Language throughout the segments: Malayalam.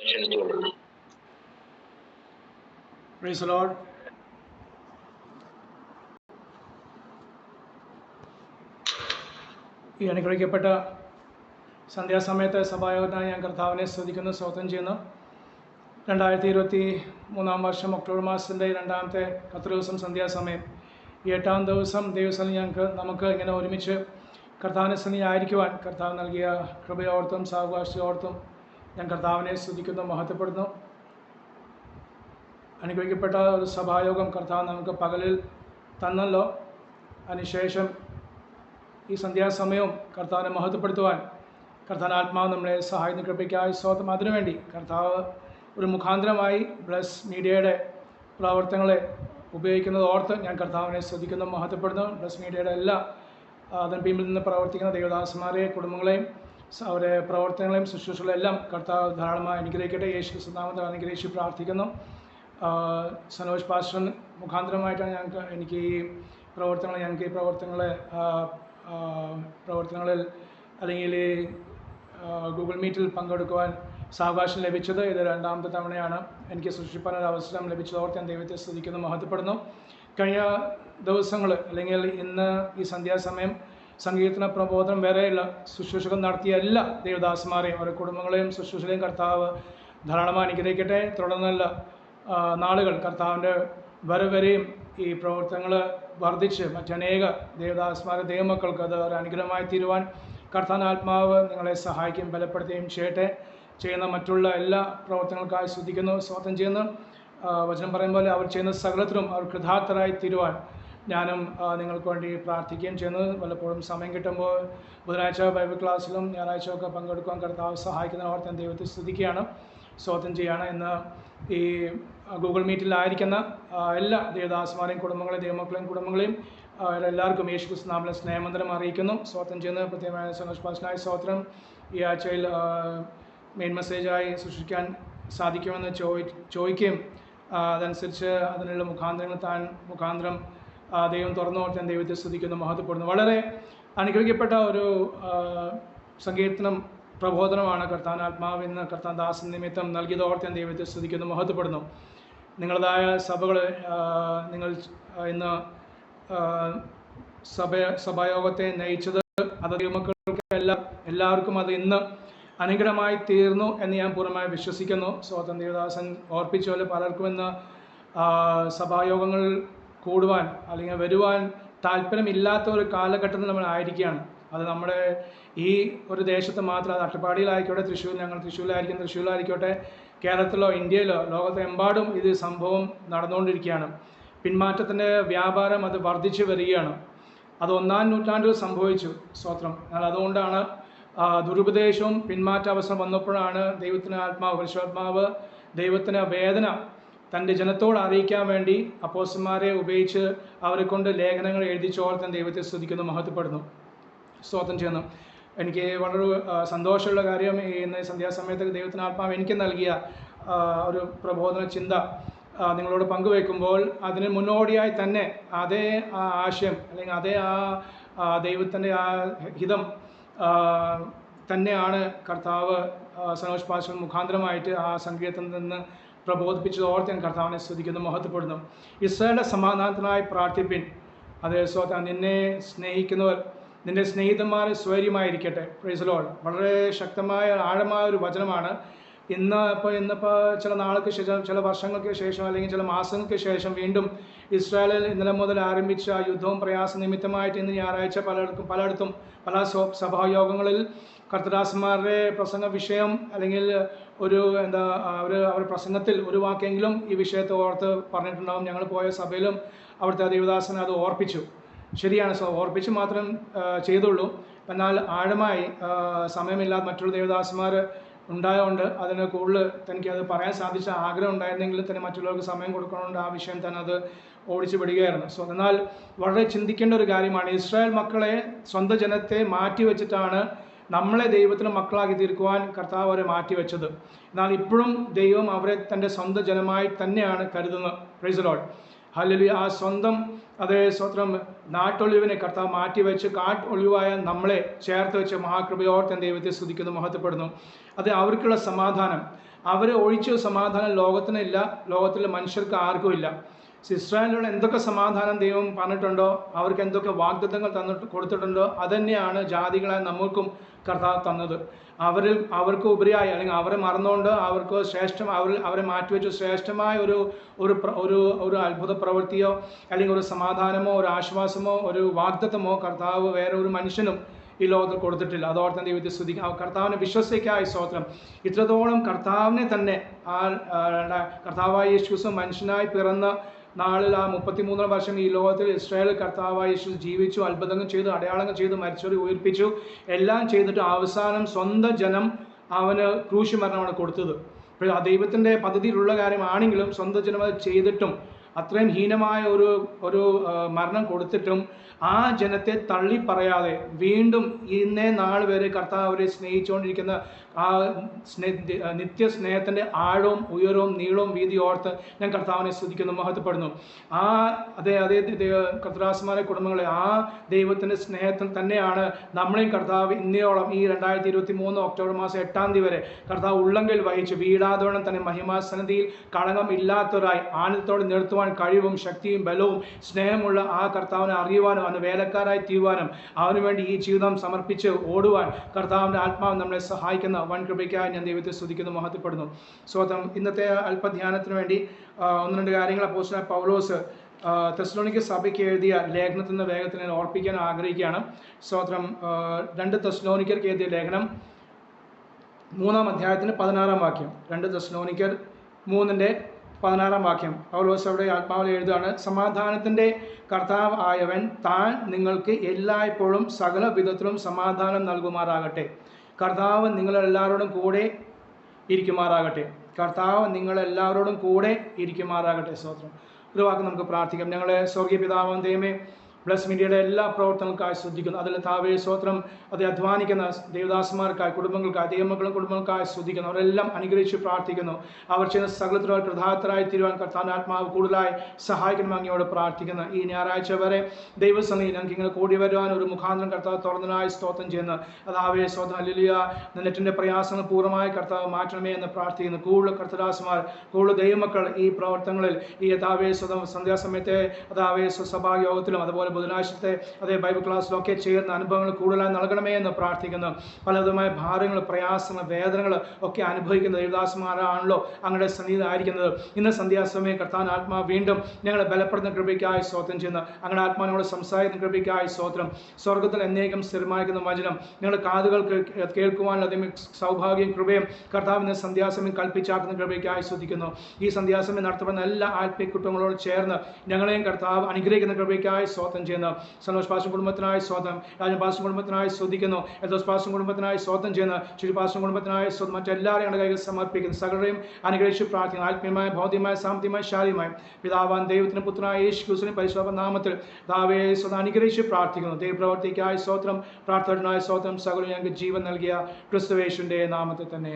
ക്ഷണിച്ചുകൊള്ളുന്നു. Price the Lord. ഈ അനുഗ്രഹിക്കപ്പെട്ട സന്ധ്യാസമയത്ത് സഭായോഗത്തിനായി ഞാൻ കർത്താവിനെ സ്തുതിക്കുന്നു, സ്തോത്രം ചെയ്യുന്നു. 2023 വർഷം ഒക്ടോബർ മാസത്തിൻ്റെ രണ്ടാമത്തെ 10 ദിവസം സന്ധ്യാസമയം, ഈ 8ാം ദിവസം ദൈവസ്ഥലം നമുക്ക് ഇങ്ങനെ ഒരുമിച്ച് കർത്താവിനെ സന്നിധിയായിരിക്കുവാൻ കർത്താവ് നൽകിയ കൃപയോർത്തും സാവകാശയോർത്തും ഞാൻ കർത്താവിനെ സ്തുതിക്കുന്നു, മഹത്വപ്പെടുന്നു. അനുഗ്രഹിക്കപ്പെട്ട ഒരു സഭായോഗം കർത്താവ് നമുക്ക് പകലിൽ തന്നല്ലോ. അതിനുശേഷം ഈ സന്ധ്യാസമയവും കർത്താവിനെ മഹത്വപ്പെടുത്തുവാൻ കർത്താവിൻ്റെ ആത്മാവ് നമ്മളെ സഹായിക്കുന്ന കൃപയ്ക്കായി സ്തോത്രം. അതിനുവേണ്ടി കർത്താവ് ഒരു മുഖാന്തരമായി ബ്ലസ് മീഡിയയുടെ പ്രവർത്തനങ്ങളെ ഉപയോഗിക്കുന്നത് ഓർത്ത് ഞാൻ കർത്താവിനെ സ്തുതിക്കുന്നു, മഹത്വപ്പെടുന്നു. ബ്ലസ് മീഡിയയുടെ എല്ലാ അതിന് പിന്നിൽ നിന്ന് പ്രവർത്തിക്കുന്ന ദേവദാസന്മാരെ, കുടുംബങ്ങളെയും അവരുടെ പ്രവർത്തനങ്ങളെയും ശുശ്രൂഷകളെയും എല്ലാം കർത്താവ് ധാരാളമായി അനുഗ്രഹിക്കട്ടെ. യേശു ക്രിസ്തുനാമത്തിൽ അനുഗ്രഹിച്ച് പ്രാർത്ഥിക്കുന്നു. സനോജ് പാസ്റ്റർ മുഖാന്തരമായിട്ടാണ് ഞങ്ങൾക്ക് ഈ പ്രവർത്തനങ്ങളിൽ അല്ലെങ്കിൽ ഗൂഗിൾ മീറ്റിൽ പങ്കെടുക്കുവാൻ സാവകാശം ലഭിച്ചത്. ഇത് 2ാമത്തെ തവണയാണ് എനിക്ക് സൃഷ്ടിപ്പാനൊരു അവസരം ലഭിച്ചതോർത്ത് ഞാൻ ദൈവത്തെ സ്തുതിക്കുന്നു, മഹത്വപ്പെടുന്നു. കഴിഞ്ഞ ദിവസങ്ങൾ അല്ലെങ്കിൽ ഇന്ന് ഈ സന്ധ്യാസമയം സങ്കീർത്തന പ്രബോധനം വരെയുള്ള ശുശ്രൂഷകൾ നടത്തിയ എല്ലാ ദേവദാസന്മാരെയും അവരുടെ കുടുംബങ്ങളെയും ശുശ്രൂഷകളെയും കർത്താവ് ധാരാളമായി അനുഗ്രഹിക്കട്ടെ. തുടർന്നുള്ള നാളുകൾ കർത്താവിൻ്റെ വരവരെയും ഈ പ്രവർത്തനങ്ങൾ വർദ്ധിച്ച് മറ്റനേക ദേവദാസന്മാരെ ദൈവമക്കൾക്ക് അത് ഒരു അനുഗ്രഹമായി തീരുവാൻ കർത്താവിൻ്റെ ആത്മാവ് നിങ്ങളെ സഹായിക്കും, ബലപ്പെടുത്തുകയും ചെയ്യുന്ന മറ്റുള്ള എല്ലാ പ്രവർത്തനങ്ങൾക്കായി സ്തുതിക്കുന്നു, സ്തോത്രം ചെയ്യുന്നു. വചനം പറയും പോലെ അവർ ചെയ്യുന്ന സകലത്തിലും അവർ കൃതാർത്ഥരായി തീരുവാൻ ഞാനും നിങ്ങൾക്ക് വേണ്ടി പ്രാർത്ഥിക്കുകയും ചെയ്യുന്നു. വല്ലപ്പോഴും സമയം കിട്ടുമ്പോൾ ബുധനാഴ്ച ബൈബിൾ ക്ലാസ്സിലും ഞായറാഴ്ചയൊക്കെ പങ്കെടുക്കുവാൻ കർത്താവ് സഹായിക്കുന്നതോർത്ത് ഞാൻ ദൈവത്തെ സ്തുതിക്കുകയാണ്, സ്തോത്രം ചെയ്യുകയാണ്. ഇന്ന് ഈ ഗൂഗിൾ മീറ്റിലായിരിക്കുന്ന എല്ലാ ദേവദാസന്മാരെയും കുടുംബങ്ങളെയും ദൈവമക്കളെയും കുടുംബങ്ങളെയും എല്ലാവർക്കും യേശു ക്രിസ്തു നാമത്തിൽ സ്നേഹവന്ദനം അറിയിക്കുന്നു, സ്തോത്രം ചെയ്യുന്നത്. പ്രത്യേകമായ സനോജ് പാസ്റ്ററിനായി സ്തോത്രം. ഈ ആഴ്ചയിൽ മെയിൻ മെസ്സേജായി സൃഷ്ടിക്കാൻ സാധിക്കുമെന്ന് ചോദിക്കുകയും അതനുസരിച്ച് അതിനുള്ള മുഖാന്തരം ദൈവം തുറന്നു ഞാൻ ദൈവത്തെ സ്തുതിക്കുന്നു, മഹത്വപ്പെടുന്നു. വളരെ അനുഗ്രഹിക്കപ്പെട്ട ഒരു സങ്കീർത്തനം പ്രബോധനമാണ് കർത്താവിൻ്റെ ആത്മാവ് ഇന്ന് കർത്താൻ ദാസൻ നിമിത്തം നൽകിയതോർത്ത് ഞാൻ ദൈവത്തെ സ്തുതിക്കുന്നു, മഹത്വപ്പെടുന്നു. നിങ്ങളുടേതായ സഭകൾ നിങ്ങൾ ഇന്ന് സഭായോഗത്തെ നയിച്ചത് അത് ദൈവമക്കൾക്ക് എല്ലാവർക്കും അത് ഇന്ന് അനുഗ്രഹമായി തീർന്നു എന്ന് ഞാൻ പൂർണ്ണമായി വിശ്വസിക്കുന്നു. സ്വതന്ത്ര ദേവദാസൻ ഓർപ്പിച്ച പോലെ പലർക്കും ഇന്ന് സഭായോഗങ്ങളിൽ കൂടുവാൻ അല്ലെങ്കിൽ വരുവാൻ താല്പര്യമില്ലാത്ത ഒരു കാലഘട്ടത്തിൽ നമ്മൾ ആയിരിക്കുകയാണ്. അത് നമ്മുടെ ഈ ഒരു ദേശത്ത് മാത്രം, അത് അട്ടപ്പാടിയിലായിക്കോട്ടെ, ഞങ്ങൾ തൃശ്ശൂരിലായിരിക്കോട്ടെ, കേരളത്തിലോ ഇന്ത്യയിലോ ലോകത്തെമ്പാടും ഇത് സംഭവം നടന്നുകൊണ്ടിരിക്കുകയാണ്. പിന്മാറ്റത്തിൻ്റെ വ്യാപാരം അത് വർദ്ധിച്ചു വരികയാണ്. അത് 1-ാം നൂറ്റാണ്ടിൽ സംഭവിച്ചു, സ്തോത്രം. എന്നാൽ അതുകൊണ്ടാണ് ദുരുപദേശവും പിന്മാറ്റ അവസരം വന്നപ്പോഴാണ് ദൈവത്തിന് ആത്മാവ്, പരിശുദ്ധാത്മാവ് ദൈവത്തിന് വേദന തൻ്റെ ജനത്തോട് അറിയിക്കാൻ വേണ്ടി അപ്പോസ്തലന്മാരെ ഉപയോഗിച്ച് അവരെ കൊണ്ട് ലേഖനങ്ങൾ എഴുതിച്ചോർത്താൻ ദൈവത്തെ സ്തുതിക്കുന്നു, മഹത്വപ്പെടുന്നു, സ്തോത്രം ചെയ്യുന്നു. എനിക്ക് വളരെ സന്തോഷമുള്ള കാര്യം ഇന്ന് സന്ധ്യാസമയത്ത് ദൈവത്തിന് ആത്മാവ് എനിക്ക് നൽകിയ ഒരു പ്രബോധന ചിന്ത നിങ്ങളോട് പങ്കുവയ്ക്കുമ്പോൾ അതിന് മുന്നോടിയായി തന്നെ അതേ ആശയം അല്ലെങ്കിൽ അതേ ദൈവത്തിൻ്റെ ഹിതം തന്നെയാണ് കർത്താവ് സനോജ് പാസ്റ്റർ മുഖാന്തരമായിട്ട് സങ്കീർത്തനത്തിൽ നിന്ന് പ്രബോധിപ്പിച്ചതോർത്ത് ഞാൻ കർത്താവിനെ സ്തുതിക്കുന്നു, മഹത്വപ്പെടുന്നു. ഇസ്രായേലിൻ്റെ സമാധാനത്തിനായി പ്രാർത്ഥിപ്പിൻ. അതേ സ്വതം നിന്നെ സ്നേഹിക്കുന്നവർ നിൻ്റെ സ്നേഹിതന്മാരെ സ്വൈര്യമായിരിക്കട്ടെ. Praise the lord. വളരെ ശക്തമായ ആഴമായ ഒരു വചനമാണ്. ഇന്നിപ്പോൾ ചില നാൾക്ക് ശേഷം, ചില വർഷങ്ങൾക്ക് ശേഷം അല്ലെങ്കിൽ ചില മാസങ്ങൾക്ക് ശേഷം വീണ്ടും ഇസ്രായേലിൽ ഇന്നലെ മുതൽ ആരംഭിച്ച യുദ്ധവും പ്രയാസ നിമിത്തമായിട്ട് ഇന്ന് ഞായറാഴ്ച പലയിടത്തും പല സഭായോഗങ്ങളിൽ കർത്തദാസന്മാരുടെ പ്രസംഗ വിഷയം അല്ലെങ്കിൽ അവർ പ്രസംഗത്തിൽ ഒരു വാക്കെങ്കിലും ഈ വിഷയത്തെ ഓർത്ത് പറഞ്ഞിട്ടുണ്ടാകും. ഞങ്ങൾ പോയ സഭയിലും അവിടുത്തെ ദേവദാസൻ അത് ഓർപ്പിച്ചു. ശരിയാണ്, ഓർപ്പിച്ച് മാത്രം ചെയ്തുള്ളൂ. എന്നാൽ ആഴമായി സമയമില്ലാതെ മറ്റുള്ള ദേവദാസന്മാർ ഉണ്ടായതുകൊണ്ട് അതിന് കൂടുതൽ തനിക്കത് പറയാൻ സാധിച്ച ആഗ്രഹം ഉണ്ടായിരുന്നെങ്കിലും തന്നെ മറ്റുള്ളവർക്ക് സമയം കൊടുക്കണമെന്നുണ്ട് ആ വിഷയം തന്നെ അത് ഓടിച്ചു വിടുകയായിരുന്നു. എന്നാൽ വളരെ ചിന്തിക്കേണ്ട ഒരു കാര്യമാണ്, ഇസ്രായേൽ മക്കളെ, സ്വന്തം ജനത്തെ മാറ്റി വെച്ചിട്ടാണ് നമ്മളെ ദൈവത്തിന് മക്കളാക്കി തീർക്കുവാൻ കർത്താവ് അവരെ മാറ്റിവെച്ചത്. എന്നാൽ ഇപ്പോഴും ദൈവം അവരെ തൻ്റെ സ്വന്തം ജനമായി തന്നെയാണ് കരുതുന്നത്. Price the lord. ഹല്ലേലൂയ. ആ സ്വന്തം അതേ സ്വത്രം നാട്ടൊളിവിനെ കർത്താവ് മാറ്റിവെച്ച് ഒളിവായ നമ്മളെ ചേർത്ത് വെച്ച് മഹാകൃപയോർത്ത് ദൈവത്തെ സ്തുതിക്കുന്നു, മഹത്വപ്പെടുന്നു. അത് അവർക്കുള്ള സമാധാനം, അവരെ ഒഴിച്ച് സമാധാനം ലോകത്തിനില്ല, ലോകത്തിലെ മനുഷ്യർക്ക് ആർക്കും ഇല്ല. ഇസ്രായേലിലുള്ള എന്തൊക്കെ സമാധാനം ദൈവം പറഞ്ഞിട്ടുണ്ടോ, അവർക്ക് എന്തൊക്കെ വാഗ്ദത്തങ്ങൾ കൊടുത്തിട്ടുണ്ടോ, അതുതന്നെയാണ് ജാതികളായ നമ്മൾക്കും കർത്താവ് തന്നത്. അവർക്ക് ഉപരിയായി, അല്ലെങ്കിൽ അവരെ മറന്നുകൊണ്ട് അവർക്ക് അവരെ മാറ്റിവെച്ച് ശ്രേഷ്ഠമായ ഒരു അത്ഭുത പ്രവൃത്തിയോ അല്ലെങ്കിൽ ഒരു സമാധാനമോ ഒരു ആശ്വാസമോ ഒരു വാഗ്ദത്തമോ കർത്താവ് വേറെ ഒരു മനുഷ്യനും ഈ ലോകത്തിൽ കൊടുത്തിട്ടില്ല. അതോടൊപ്പം ദൈവത്തെ സ്തുതിക്കാം. കർത്താവിനെ വിശ്വസിക്കായ സ്തോത്രം. ഇത്രത്തോളം കർത്താവിനെ തന്നെ കർത്താവായ യേശു മനുഷ്യനായി പിറന്ന നാളിൽ ആ 33 വർഷം ഈ ലോകത്തിൽ ഇസ്രായേൽ കർത്താവായ യേശു ജീവിച്ചു, അത്ഭുതങ്ങൾ ചെയ്തു, അടയാളങ്ങൾ ചെയ്തു, മരിച്ചവരെ ഉയർപ്പിച്ചു, എല്ലാം ചെയ്തിട്ട് അവസാനം സ്വന്തം ജനം അവന് ക്രൂശ് മരണമാണ് കൊടുത്തത്. അപ്പോൾ ആ ദൈവത്തിൻ്റെ പദ്ധതിയിലുള്ള കാര്യമാണെങ്കിലും സ്വന്തം ജനം അത് ചെയ്തിട്ടും അത്രയും ഹീനമായ ഒരു മരണം കൊടുത്തിട്ടും ആ ജനത്തെ തള്ളി പറയാതെ വീണ്ടും ഇന്നേ നാൾ വരെ കർത്താവ് അവരെ സ്നേഹിച്ചുകൊണ്ടിരിക്കുന്ന ആ നിത്യസ്നേഹത്തിൻ്റെ ആഴവും ഉയരവും നീളവും വീതി ഓർത്ത് ഞാൻ കർത്താവിനെ സ്തുതിക്കുന്നു, മഹത്വപ്പെടുന്നു. അതേ കർത്തദാസന്മാരെ കുടുംബങ്ങളെ ആ ദൈവത്തിൻ്റെ സ്നേഹത്തിൽ തന്നെയാണ് നമ്മളെയും കർത്താവ് ഇന്നയോളം ഈ 2023 ഒക്ടോബർ മാസം 8-ാം തീയതി വരെ കർത്താവ് ഉള്ളങ്കയിൽ വഹിച്ച് വീഴാതോളം തന്നെ മഹിമാസന്നിധിയിൽ കളങ്കം ഇല്ലാത്തവരായി ആനന്ദത്തോടെ നിർത്തുവാൻ കഴിവും ശക്തിയും ബലവും സ്നേഹമുള്ള ആ കർത്താവിനെ അറിയുവാനും അവന് വേലക്കാരായി തീരുവാനും അവന് വേണ്ടി ഈ ജീവിതം സമർപ്പിച്ച് ഓടുവാൻ കർത്താവിൻ്റെ ആത്മാവ് നമ്മളെ സഹായിക്കുന്ന വൻ കൃപയ്ക്കായി ഞാൻ ദൈവത്തെ സ്തുതിക്കുന്നു, മഹത്വപ്പെടുന്നു. സ്വതം ഇന്നത്തെ അല്പധ്യാനത്തിന് വേണ്ടി 1-2 കാര്യങ്ങൾ അപ്പോസ്തലനായ പൗലോസ് തെസ്സലോനിക്ക സഭയ്ക്ക് എഴുതിയ ലേഖനത്തിൽ നിന്ന് വേഗത്തിൽ ഞാൻ ഓർപ്പിക്കാൻ ആഗ്രഹിക്കുകയാണ്. സ്തോത്രം. 2 തെസ്സലോനിക്കർക്ക് എഴുതിയ ലേഖനം 3-ാം അധ്യായത്തിന് 16-ാം വാക്യം. 2 തെസ്സലോനിക്കർ 3:16 വാക്യം. പൗലോസ് അവിടെ ആത്മാവിൽ എഴുതുകയാണ്: സമാധാനത്തിൻ്റെ കർത്താവ് ആയവൻ താൻ നിങ്ങൾക്ക് എല്ലായ്പ്പോഴും സകല വിധത്തിലും സമാധാനം നൽകുമാറാകട്ടെ. കർത്താവ് നിങ്ങളെല്ലാവരോടും കൂടെ ഇരിക്കുമാറാകട്ടെ. കർത്താവ് നിങ്ങളെല്ലാവരോടും കൂടെ ഇരിക്കുമാറാകട്ടെ. സ്തോത്രം. ഒരു വാക്ക് നമുക്ക് പ്രാർത്ഥിക്കാം. ഞങ്ങളെ സ്വർഗീയ പിതാവാം ദൈവമേ, ബ്ലസ് മീഡിയയുടെ എല്ലാ പ്രവർത്തനങ്ങൾക്കായി സ്തുതിക്കുന്നു. അതിൽ താവേ സ്തോത്രം. അത് അധ്വാനിക്കുന്ന ദേവദാസന്മാർക്കായി, കുടുംബങ്ങൾക്കായി, ദൈവമക്കളും കുടുംബങ്ങൾക്കായി സ്തുതിക്കുന്നു. അവരെല്ലാം അനുഗ്രഹിച്ച് പ്രാർത്ഥിക്കുന്നു. അവർ ചെയ്യുന്ന സകലത്തിലും കൃതാർത്ഥരായി തീരുവാൻ കർത്താവിൻ്റെ ആത്മാവ് കൂടുതലായി സഹായിക്കണം അങ്ങയോട് പ്രാർത്ഥിക്കുന്നു. ഈ ഞായറാഴ്ച വരെ ദൈവസന്നിധിയിൽ ഞങ്ങൾക്ക് ഇങ്ങനെ കൂടി വരുവാൻ ഒരു മുഖാന്തരം കർത്താവ് തുറന്നതിനായി സ്തോത്രം ചെയ്യുന്നു. അതാവേ സ്തോത്രം. ഹല്ലേലൂയ. നെറ്റിൻ്റെ പ്രയാസങ്ങൾ പൂർണ്ണമായി കർത്താവ് മാറ്റണമേ എന്ന് പ്രാർത്ഥിക്കുന്നു. കൂടുതൽ കർത്തദാസന്മാർ, കൂടുതൽ ദൈവമക്കൾ ഈ പ്രവർത്തനങ്ങളിൽ ഈ യഥാവേ സ്വതം സന്ധ്യാസമയത്തെ അതാവേ സ്വസഭാ യോഗത്തിലും അതുപോലെ ബുധനാഴ്ചത്തെ അതേ ബൈബിൾ ക്ലാസ്സിലൊക്കെ ചേർന്ന അനുഭവങ്ങൾ കൂടുതലായി നൽകണമേ എന്ന് പ്രാർത്ഥിക്കുന്നു. പലവിധമായ ഭാരങ്ങൾ, പ്രയാസങ്ങൾ, വേദനകൾ ഒക്കെ അനുഭവിക്കുന്ന ദേവദാസന്മാരാണല്ലോ അങ്ങയുടെ സന്നിധിയിലായിരിക്കുന്നത്. ഇന്ന് സന്ധ്യാസമയം കർത്താവിൻ്റെ ആത്മാവ് വീണ്ടും ഞങ്ങളെ ബലപ്പെടുന്ന കൃപയ്ക്കായി സ്തോത്രം ചെയ്യുന്നു. അങ്ങയുടെ ആത്മാവിനോട് സംസാരിക്കുന്ന കൃപയ്ക്കായി സ്തോത്രം. സ്വർഗത്തിൽ എന്നേക്കും സ്ഥിരമായിരിക്കുന്ന വചനം ഞങ്ങളുടെ കാതുകൾക്ക് കേൾക്കുവാനുള്ള അതേ സൗഭാഗ്യം കൃപയും കർത്താവിൻ്റെ സന്ധ്യാസമയം കൽപ്പിച്ചാക്കുന്ന കൃപയ്ക്കായി സ്തുതിക്കുന്നു. ഈ സന്ധ്യാസമയം നടത്തപ്പെടുന്ന എല്ലാ ആത്മീയ കുടുംബങ്ങളോട് ചേർന്ന് ഞങ്ങളെയും കർത്താവ് അനുഗ്രഹിക്കുന്ന കൃപയ്ക്കായി സ്തോത്രം ചെയ്യുന്നു. സന്തോഷ് പാസ്റ്റർ കുടുംബത്തിനായി സ്തോത്രം. രാജൻ പാസ്റ്റർ കുടുംബത്തിനായി സ്തുതിക്കുന്നു. എൽദോസ് പാസ്റ്റർ കുടുംബത്തിനായി സ്തോത്രം ചെയ്യുന്നു. ചുരി പാസ്റ്റർ കുടുംബത്തിനായി മറ്റെല്ലാവരെയും ഞങ്ങളുടെ കൈകൾ സമർപ്പിക്കുന്നു. സകലരെയും അനുഗ്രഹിച്ച് പ്രാർത്ഥിക്കുന്നു. ആത്മീയമായ, ഭൗതികമായ, സാമ്പത്തികമായ, ശാരീരികമായ പിതാവാൻ ദൈവത്തിന് പുത്രനായ യേശു ക്രിസ്തുവിന്റെ പരിശുദ്ധ നാമത്തിൽ ദാവേ സ്വതം അനുഗ്രഹിച്ച് പ്രാർത്ഥിക്കുന്നു. ദൈവപ്രവർത്തിക്കായി സ്തോത്രം, പ്രാർത്ഥനയായി സ്തോത്രം. സകലം ഞങ്ങൾക്ക് ജീവൻ നൽകിയ ക്രിസ്തുവേശുവിന്റെ നാമത്തിൽ തന്നെ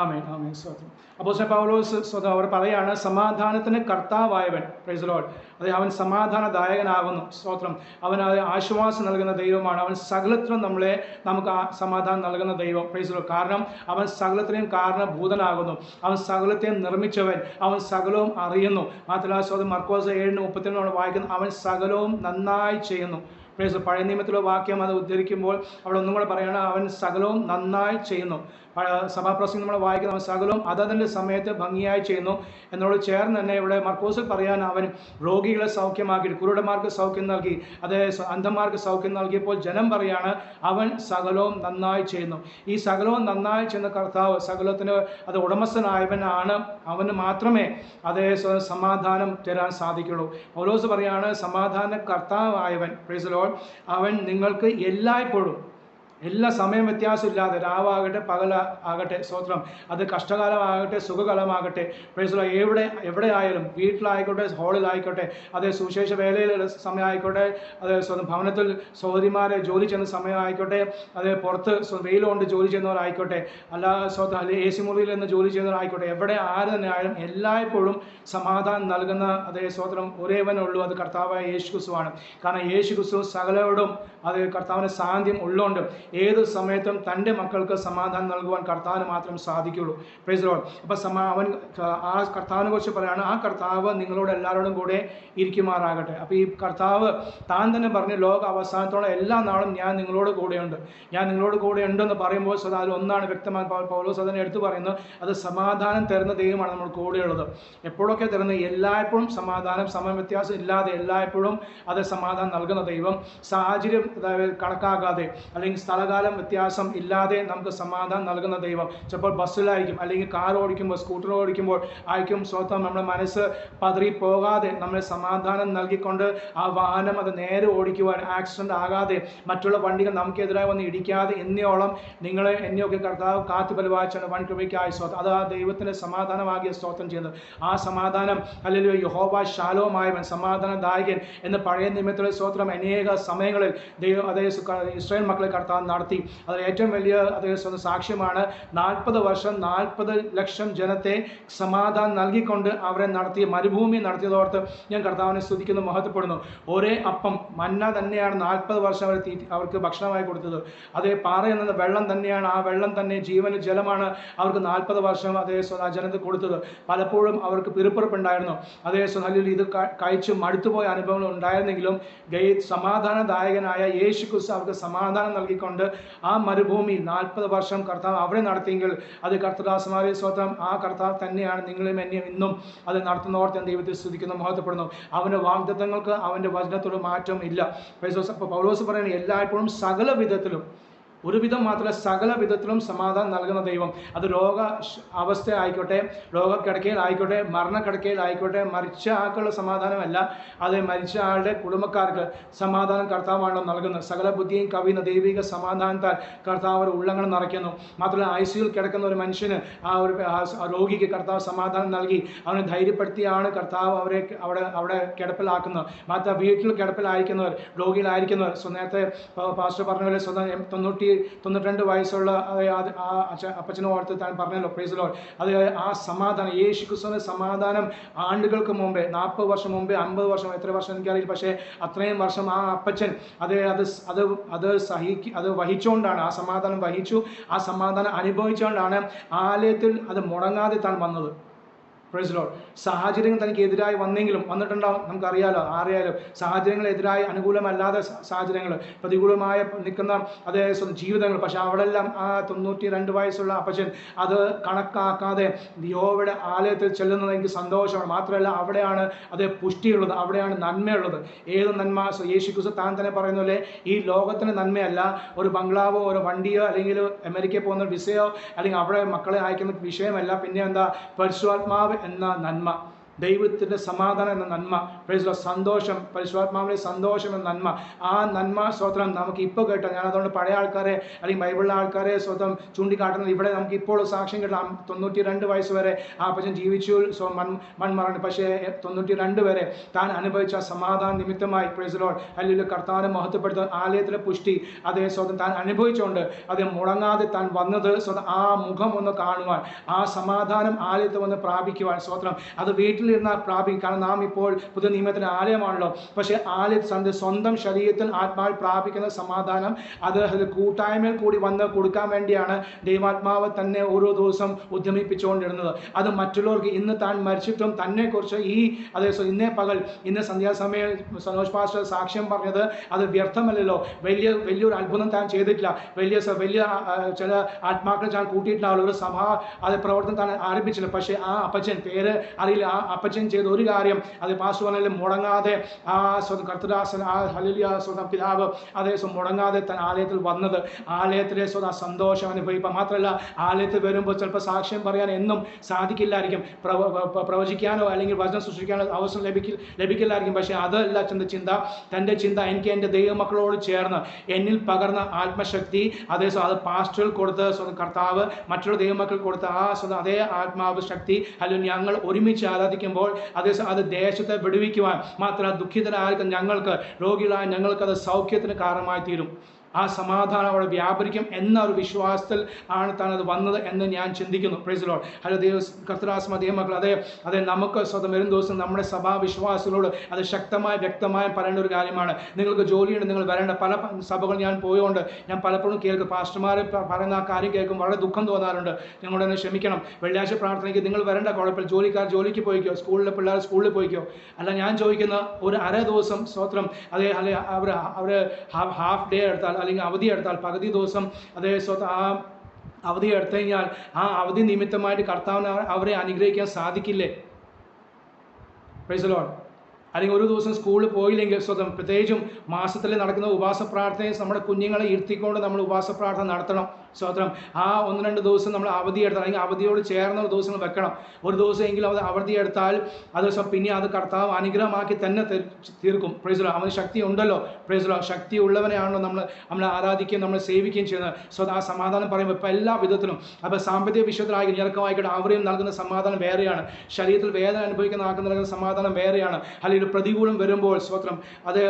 ആമേൻ. ആമേൻ. സ്തോത്രം. അപ്പോസ്തലൻ പൗലോസ് സ്വതം അവർ പറയാണ്, സമാധാനത്തിന് കർത്താവായവൻ, പ്രൈസ് ദി ലോർഡ്, അതെ, അവൻ സമാധാനദായകനാകുന്നു. സ്തോത്രം. അവൻ ആശ്വാസം നൽകുന്ന ദൈവമാണ്. അവൻ സകലത്തിനും നമുക്ക് സമാധാനം നൽകുന്ന ദൈവം, പ്രൈസ് ദി ലോർഡ്. കാരണം അവൻ സകലത്തിനെയും കാരണഭൂതനാകുന്നു. അവൻ സകലത്തെയും നിർമ്മിച്ചവൻ. അവൻ സകലവും അറിയുന്നു. മാത്രമല്ല സ്വതം മർക്കോസ് 7:32 നമ്മൾ വായിക്കുന്നു, അവൻ സകലവും നന്നായി ചെയ്യുന്നു. പ്രൈസ്. പഴയ നിയമത്തിലെ വാക്യം അത് ഉദ്ധരിക്കുമ്പോൾ അവിടെ ഒന്നും കൂടെ പറയണം, അവൻ സകലവും നന്നായി ചെയ്യുന്നു. സഭാപ്രസംഗം നമ്മൾ വായിക്കുന്ന അവൻ സകലവും അതതിൻ്റെ സമയത്ത് ഭംഗിയായി ചെയ്യുന്നു എന്നോട് ചേർന്ന് തന്നെ ഇവിടെ മർക്കോസിൽ പറയാൻ അവൻ രോഗികളെ സൗഖ്യമാക്കി, കുരുടന്മാർക്ക് സൗഖ്യം നൽകി, അതേ അന്ധന്മാർക്ക് സൗഖ്യം നൽകിയപ്പോൾ ജനം പറയാണ് അവൻ സകലവും നന്നായി ചെയ്യുന്നു. ഈ സകലവും നന്നായി ചെയ്യുന്ന കർത്താവ് സകലത്തിന് അത് ഉടമസ്ഥനായവനാണ്. അവന് മാത്രമേ അതേ സമാധാനം തരാൻ സാധിക്കുള്ളൂ. പൗലോസ് പറയാണ്, സമാധാന കർത്താവായവൻ, പ്രൈസ് ദി ലോർഡ്, അവൻ നിങ്ങൾക്ക് എല്ലായ്പ്പോഴും എല്ലാ സമയം വ്യത്യാസമില്ലാതെ രാവാകട്ടെ പകലാകട്ടെ സ്തോത്രം, അത് കഷ്ടകാലമാകട്ടെ സുഖകാലമാകട്ടെ, പ്രൈസ് ദി ലോർഡ്, എവിടെ ആയാലും, വീട്ടിലായിക്കോട്ടെ, ഹോളിലായിക്കോട്ടെ, അതേ സുവിശേഷ വേലയിലുള്ള സമയമായിക്കോട്ടെ, അതേ സ്വന്തം ഭവനത്തിൽ സഹോദരിമാരെ ജോലി ചെയ്യുന്ന സമയമായിക്കോട്ടെ, അതേ പുറത്ത് വെയിലുകൊണ്ട് ജോലി ചെയ്യുന്നവരായിക്കോട്ടെ, അല്ല സ്വന്തം അല്ലെ AC മുറിയിൽ നിന്ന് ജോലി ചെയ്യുന്നവരായിക്കോട്ടെ, എവിടെ ആര് തന്നെ ആയാലും എല്ലായ്പ്പോഴും സമാധാനം നൽകുന്ന അതേ സ്തോത്രം ഒരേവനുള്ളൂ, അത് കർത്താവായ യേശു ക്രിസ്തുവാണ്. കാരണം യേശു ക്രിസ്തു സകലരോടും അത് കർത്താവിൻ്റെ സാന്നിധ്യം ഉള്ളതുകൊണ്ട് ഏത് സമയത്തും തൻ്റെ മക്കൾക്ക് സമാധാനം നൽകുവാൻ കർത്താവിന് മാത്രം സാധിക്കുള്ളൂ. Price the Lord. അപ്പോൾ അവൻ ആ കർത്താവിനെ കുറിച്ച് പറയുകയാണ്, ആ കർത്താവ് നിങ്ങളോട് എല്ലാവരോടും കൂടെ ഇരിക്കുമാറാകട്ടെ. അപ്പോൾ ഈ കർത്താവ് താൻ തന്നെ പറഞ്ഞു, ലോക അവസാനത്തോളം എല്ലാ നാളും ഞാൻ നിങ്ങളോട് കൂടെയുണ്ട്. ഞാൻ നിങ്ങളോട് കൂടെ ഉണ്ടെന്ന് പറയുമ്പോൾ അതിൽ ഒന്നാണ് വ്യക്തമായി പൗലോസ് അതിനെ എടുത്തു പറയുന്നത്, അത് സമാധാനം തരുന്ന ദൈവമാണ് നമ്മൾ കൂടെയുള്ളത്. എപ്പോഴൊക്കെ തരുന്നത്? എല്ലായ്പ്പോഴും സമാധാനം, സമയവ്യത്യാസം ഇല്ലാതെ എല്ലായ്പ്പോഴും അത് സമാധാനം നൽകുന്ന ദൈവം. സാഹചര്യം കണക്കാക്കാതെ അല്ലെങ്കിൽ സ്ഥലകാലം വ്യത്യാസം ഇല്ലാതെ നമുക്ക് സമാധാനം നൽകുന്ന ദൈവം. ചിലപ്പോൾ ബസ്സിലായിരിക്കും, അല്ലെങ്കിൽ കാർ ഓടിക്കുമ്പോൾ, സ്കൂട്ടർ ഓടിക്കുമ്പോൾ ആയിരിക്കും സ്വന്തം നമ്മുടെ മനസ്സ് പതറി പോകാതെ നമ്മളെ സമാധാനം നൽകിക്കൊണ്ട് ആ വാഹനം അത് നേരെ ഓടിക്കുവാൻ, ആക്സിഡൻ്റ് ആകാതെ, മറ്റുള്ള വണ്ടികൾ നമുക്കെതിരായി വന്ന് ഇടിക്കാതെ എന്നോളം നിങ്ങളെ എന്നെയൊക്കെ കർത്താവ് കാത്തു പരിപാലിച്ചാണ് വൻ കൃപയ്ക്കായി സ്തോത്രം. അത് ആ ദൈവത്തിൻ്റെ സമാധാനമാകിയ സ്തോത്രം ചെയ്യുന്നത്. ആ സമാധാനം അല്ലെങ്കിൽ യഹോവ ശാലോമായവൻ, സമാധാനദായകൻ എന്ന് പഴയ നിയമത്തിലെ സ്തോത്രം അനേക സമയങ്ങളിൽ ദൈവം അതേ ഇസ്രായേൽ മക്കളെ കർത്താവ് നടത്തി. അതിൽ ഏറ്റവും വലിയ അതേ സാക്ഷ്യമാണ് 40 വർഷം 40 ലക്ഷം ജനത്തെ സമാധാനം നൽകിക്കൊണ്ട് അവരെ നടത്തിയ മരുഭൂമി നടത്തിയതോർത്ത് ഞാൻ കർത്താവിനെ സ്തുതിക്കുന്നു, മഹത്വപ്പെടുന്നു. ഒരേ അപ്പം മന്ന തന്നെയാണ് 40 വർഷം അവർക്ക് ഭക്ഷണമായി കൊടുത്തത്. അതേ പാറ എന്നത് വെള്ളം തന്നെയാണ്, ആ വെള്ളം തന്നെ ജീവന് ജലമാണ് അവർക്ക് 40 വർഷം അതേ ആ ജനത്തെ കൊടുത്തത്. പലപ്പോഴും അവർക്ക് പിറുപ്പിറുപ്പുണ്ടായിരുന്നു. അതേ അല്ലെങ്കിൽ ഇത് കഴിച്ച് മടുത്തുപോയ അനുഭവങ്ങൾ ഉണ്ടായിരുന്നെങ്കിലും സമാധാനദായകനായ യേശു ക്രിസ്തു അവർക്ക് സമാധാനം നൽകിക്കൊണ്ട് ആ മരുഭൂമിയിൽ 40 വർഷം കർത്താവ് അവരെ നടത്തിയെങ്കിൽ അത് കർത്തദാസന്മാരെ സ്വന്തം ആ കർത്താവ് തന്നെയാണ് നിങ്ങളെയും എന്നെയും ഇന്നും അത് നടത്തുന്നവർക്ക് ഞാൻ ദൈവത്തെ സ്തുതിക്കുന്നു, മഹത്വപ്പെടുന്നു. അവൻ്റെ വാഗ്ദത്തങ്ങൾക്ക് അവൻ്റെ വചനത്തോട് മാറ്റം ഇല്ല. അപ്പോൾ പൗലോസ് പറയുന്നത് എല്ലായ്പ്പോഴും സകല വിധത്തിലും, ഒരു വിധം മാത്രമല്ല സകല വിധത്തിലും സമാധാനം നൽകുന്ന ദൈവം. അത് രോഗ അവസ്ഥ ആയിക്കോട്ടെ, രോഗക്കിടക്കയിലായിക്കോട്ടെ, മരണക്കിടക്കയിലായിക്കോട്ടെ, മരിച്ച ആൾക്കുള്ള സമാധാനമല്ല, അത് മരിച്ച ആളുടെ കുടുംബക്കാർക്ക് സമാധാനം കർത്താവാണല്ലോ നൽകുന്നത്. സകല ബുദ്ധിയും കവിയുന്ന ദൈവിക സമാധാനത്താൽ കർത്താവ് ഒരു ഉള്ളങ്ങൾ നിറയ്ക്കുന്നു. മാത്രമല്ല ICUയിൽ കിടക്കുന്ന ഒരു മനുഷ്യന് ആ രോഗിക്ക് കർത്താവ് സമാധാനം നൽകി അവനെ ധൈര്യപ്പെടുത്തിയാണ് കർത്താവ് അവരെ അവിടെ കിടപ്പിലാക്കുന്നത്. മാത്രം വീട്ടിൽ കിടപ്പിലായിരിക്കുന്നവർ, രോഗിയിലായിരിക്കുന്നവർ, നേരത്തെ പാസ്റ്റർ പറഞ്ഞ പോലെ സ്വന്തം 92 വയസ്സുള്ള ആ അപ്പച്ചനെ ഓർത്ത് താൻ പറഞ്ഞല്ലോ, പ്രൈസ് ദി ലോർഡ്. അത് ആ സമാധാനം, യേശു ക്രിസ്തുവിന്റെ സമാധാനം ആണ്ടുകൾക്ക് മുമ്പേ, 40 വർഷം മുമ്പേ, 50 വർഷം, എത്ര വർഷം എനിക്കറിയില്ല, പക്ഷേ അത്രയും വർഷം ആ അപ്പച്ചൻ അത് വഹിച്ചുകൊണ്ടാണ്, ആ സമാധാനം വഹിച്ചു, ആ സമാധാനം അനുഭവിച്ചുകൊണ്ടാണ് ആലയത്തിൽ അത് മുടങ്ങാതെ താൻ വന്നത്. Price the Lord. സാഹചര്യങ്ങൾ തനിക്ക് എതിരായി വന്നിട്ടുണ്ടാവും, നമുക്കറിയാലോ, ആരെയാലും സാഹചര്യങ്ങളെതിരായി അനുകൂലമല്ലാത്ത സാഹചര്യങ്ങൾ, പ്രതികൂലമായ നിൽക്കുന്ന അതേ ജീവിതങ്ങൾ. പക്ഷെ അവിടെല്ലാം ആ 92 വയസ്സുള്ള അപ്പച്ചൻ അത് കണക്കാക്കാതെ യഹോവയുടെ ആലയത്തിൽ ചെല്ലുന്നത് എനിക്ക് സന്തോഷമാണ്. മാത്രമല്ല അവിടെയാണ് അതേ പുഷ്ടിയുള്ളത്, അവിടെയാണ് നന്മയുള്ളത്. ഏത് നന്മ? യേശു ക്രിസ്തു താൻ തന്നെ പറയുന്ന പോലെ ഈ ലോകത്തിന് നന്മയല്ല ഒരു ബംഗ്ലാവോ ഒരു വണ്ടിയോ അല്ലെങ്കിൽ അമേരിക്കയിൽ പോകുന്ന വിസയോ അല്ലെങ്കിൽ അവിടെ മക്കളെ അയക്കുന്ന വിഷയമല്ല. പിന്നെ എന്താ? പരിശുദ്ധാത്മാവ് എന്ന നന്മ, ദൈവത്തിൻ്റെ സമാധാനം എന്ന നന്മ, പ്രൈസ് ദി സന്തോഷം, പരിശുദ്ധാത്മാവിൻ്റെ സന്തോഷം എന്ന നന്മ. ആ നന്മ സ്വതന്ത്രം നമുക്ക് ഇപ്പോൾ കേട്ടോ. ഞാൻ അതുകൊണ്ട് പഴയ ആൾക്കാരെ അല്ലെങ്കിൽ ബൈബിളിലെ ആൾക്കാരെ സ്വതം ചൂണ്ടിക്കാട്ടുന്നത് ഇവിടെ നമുക്ക് ഇപ്പോൾ സാക്ഷ്യം കേട്ടാം. 92 വയസ്സ് വരെ ആ അപ്പച്ചൻ ജീവിച്ചു, മൺമറന്നു. പക്ഷേ 92 വരെ താൻ അനുഭവിച്ച സമാധാന നിമിത്തമായി, പ്രൈസ് ദി ലോർഡ്, അല്ലെങ്കിൽ കർത്താവിനെ മഹത്വപ്പെടുത്തുന്ന ആലയത്തിലെ പുഷ്ടി അതേ സ്വതം താൻ അനുഭവിച്ചുകൊണ്ട് അത് മുടങ്ങാതെ താൻ വന്നത് സ്വതം ആ മുഖം ഒന്ന് കാണുവാൻ, ആ സമാധാനം ആലയത്തിൽ വന്ന് പ്രാപിക്കുവാൻ സ്വതന്ത്രം. അത് വീട്ടിൽ പ്രാപിക്കും. കാരണം നാം ഇപ്പോൾ പുതിയ നിയമത്തിൻ്റെ ആലയമാണല്ലോ. പക്ഷേ ആലയത്തിൽ സ്വന്തം ശരീരത്തിൽ ആത്മാവിൽ പ്രാപിക്കുന്ന സമാധാനം അത് കൂട്ടായ്മയിൽ കൂടി വന്ന് കൊടുക്കാൻ വേണ്ടിയാണ് ദൈവാത്മാവ് തന്നെ ഓരോ ദിവസം ഉദ്യമിപ്പിച്ചുകൊണ്ടിരുന്നത്. അത് മറ്റുള്ളവർക്ക് ഇന്ന് താൻ മരിച്ചിട്ടും തന്നെക്കുറിച്ച് ഇന്നേ പകൽ ഇന്ന് സന്ധ്യാസമയം സനോജ് പാസ്റ്റർ സാക്ഷ്യം പറഞ്ഞത് അത് വ്യർത്ഥമല്ലല്ലോ. വലിയൊരു അത്ഭുതം താൻ ചെയ്തിട്ടില്ല, വലിയ ചില ആത്മാക്കൾ താൻ കൂട്ടിയിട്ടുണ്ടാവുള്ള ഒരു സഭ അത് പ്രവർത്തനം താൻ ആരംഭിച്ചില്ല. പക്ഷേ ആ അപ്പച്ചൻ പേര് അറിയില്ല, ആ അപ്പച്ചൻ ചെയ്ത ഒരു കാര്യം അത് പാസ്റ്റർ പറഞ്ഞാൽ മുടങ്ങാതെ ആ കർത്തദാസൻ, ആ ഹല്ലേലൂയ സ്വന്തം പിതാവ് അതേ മുടങ്ങാതെ താൻ ആലയത്തിൽ വന്നത്, ആലയത്തിലെ സ്വന്തം സന്തോഷം അനുഭവിക്കുക. മാത്രമല്ല ആലയത്തിൽ വരുമ്പോൾ ചിലപ്പോൾ സാക്ഷ്യം പറയാൻ എന്നും സാധിക്കില്ലായിരിക്കും, പ്രവചിക്കാനോ അല്ലെങ്കിൽ വചനം സൃഷ്ടിക്കാനോ അവസരം ലഭിക്കില്ലായിരിക്കും. പക്ഷേ അതല്ല തൻ്റെ ചിന്ത എനിക്ക് എൻ്റെ ദൈവമക്കളോട് ചേർന്ന് എന്നിൽ പകർന്ന ആത്മശക്തി അത് പാസ്റ്ററിൽ കൊടുത്ത് സ്വന്തം കർത്താവ് മറ്റുള്ള ദൈവമക്കൾ കൊടുത്ത ആ സ്വന്തം അതേ ആത്മാവ് ശക്തി അല്ലെങ്കിൽ ഞങ്ങൾ ഒരുമിച്ച് ആരാധിക്കുമ്പോൾ അത് ദേശത്തെ വിടുവിക്കുവാൻ മാത്രമല്ല ദുഃഖിതരായിരിക്കും ഞങ്ങൾക്ക്, രോഗികളായ ഞങ്ങൾക്ക് അത് സൗഖ്യത്തിന് കാരണമായി തീരും. ആ സമാധാനം അവിടെ വ്യാപരിക്കും എന്ന ഒരു വിശ്വാസത്തിൽ ആണ് താൻ അത് വന്നത് എന്ന് ഞാൻ ചിന്തിക്കുന്നു. Praise Lord. ഹലോ കർത്തൃദാസ ദൈവമക്കൾ, അതെ നമുക്ക് സ്വന്തം വരും ദിവസം നമ്മുടെ സഭാവിശ്വാസികളോട് അത് ശക്തമായി വ്യക്തമായും പറയേണ്ട ഒരു കാര്യമാണ്. നിങ്ങൾക്ക് ജോലിയുണ്ട്, നിങ്ങൾ വരേണ്ട. പല സഭകൾ ഞാൻ പോയതുകൊണ്ട് ഞാൻ പലപ്പോഴും കേൾക്കും, പാസ്റ്റർമാർ പറയുന്ന ആ കാര്യം കേൾക്കും വളരെ ദുഃഖം തോന്നാറുണ്ട്. നിങ്ങളോട് തന്നെ ക്ഷമിക്കണം. വെള്ളിയാഴ്ച പ്രാർത്ഥനയ്ക്ക് നിങ്ങൾ വരേണ്ട, കുഴപ്പമില്ല, ജോലിക്കാർ ജോലിക്ക് പോയിക്കോ, സ്കൂളിലെ പിള്ളേർ സ്കൂളിൽ പോയിക്കോ. അല്ല, ഞാൻ ചോദിക്കുന്ന ഒരു അര ദിവസം സ്വത്രം അല്ലെ അവർ ഹാഫ് ഡേ എടുത്താൽ അല്ലെങ്കിൽ അവധി എടുത്താൽ, പകുതി ദിവസം ആ അവധി എടുത്തു കഴിഞ്ഞാൽ ആ അവധി നിമിത്തമായിട്ട് കർത്താവിന് അവരെ അനുഗ്രഹിക്കാൻ സാധിക്കില്ലേ? Price the Lord. അല്ലെങ്കിൽ ഒരു ദിവസം സ്കൂളിൽ പോയില്ലെങ്കിൽ സ്വന്തം പ്രത്യേകിച്ചും മാസത്തിൽ നടക്കുന്ന ഉപവാസ പ്രാർത്ഥനയും നമ്മുടെ കുഞ്ഞുങ്ങളെ ഇരുത്തിക്കൊണ്ട് നമ്മൾ ഉപവാസ പ്രാർത്ഥന നടത്തണം. സ്വത്രം ആ 1-2 ദിവസം നമ്മൾ അവധി എടുത്താൽ അല്ലെങ്കിൽ അവധിയോട് ചേർന്ന ദിവസങ്ങൾ വെക്കണം. ഒരു ദിവസമെങ്കിലും അത് അവധി എടുത്താൽ അത് പിന്നെ അത് കർത്താവ് അനുഗ്രഹമാക്കി തന്നെ തീർക്കും. Praise the lord. അവന് ശക്തി ഉണ്ടല്ലോ. Praise the lord. ശക്തി ഉള്ളവനെയാണല്ലോ നമ്മൾ ആരാധിക്കുകയും നമ്മൾ സേവിക്കുകയും ചെയ്യുന്നത്. ആ സമാധാനം പറയുമ്പോൾ ഇപ്പോൾ എല്ലാ വിധത്തിലും, അപ്പോൾ സാമ്പത്തിക വിഷയത്തിലായി ഞെരുക്കമായിക്കോട്ടെ, അവരെയും നൽകുന്ന സമാധാനം വേറെയാണ്. ശരീരത്തിൽ വേദന അനുഭവിക്കുന്ന ആൾക്ക് നൽകുന്ന സമാധാനം വേറെയാണ്. അല്ലെങ്കിൽ പ്രതികൂലം വരുമ്പോൾ സ്വത്രം അത്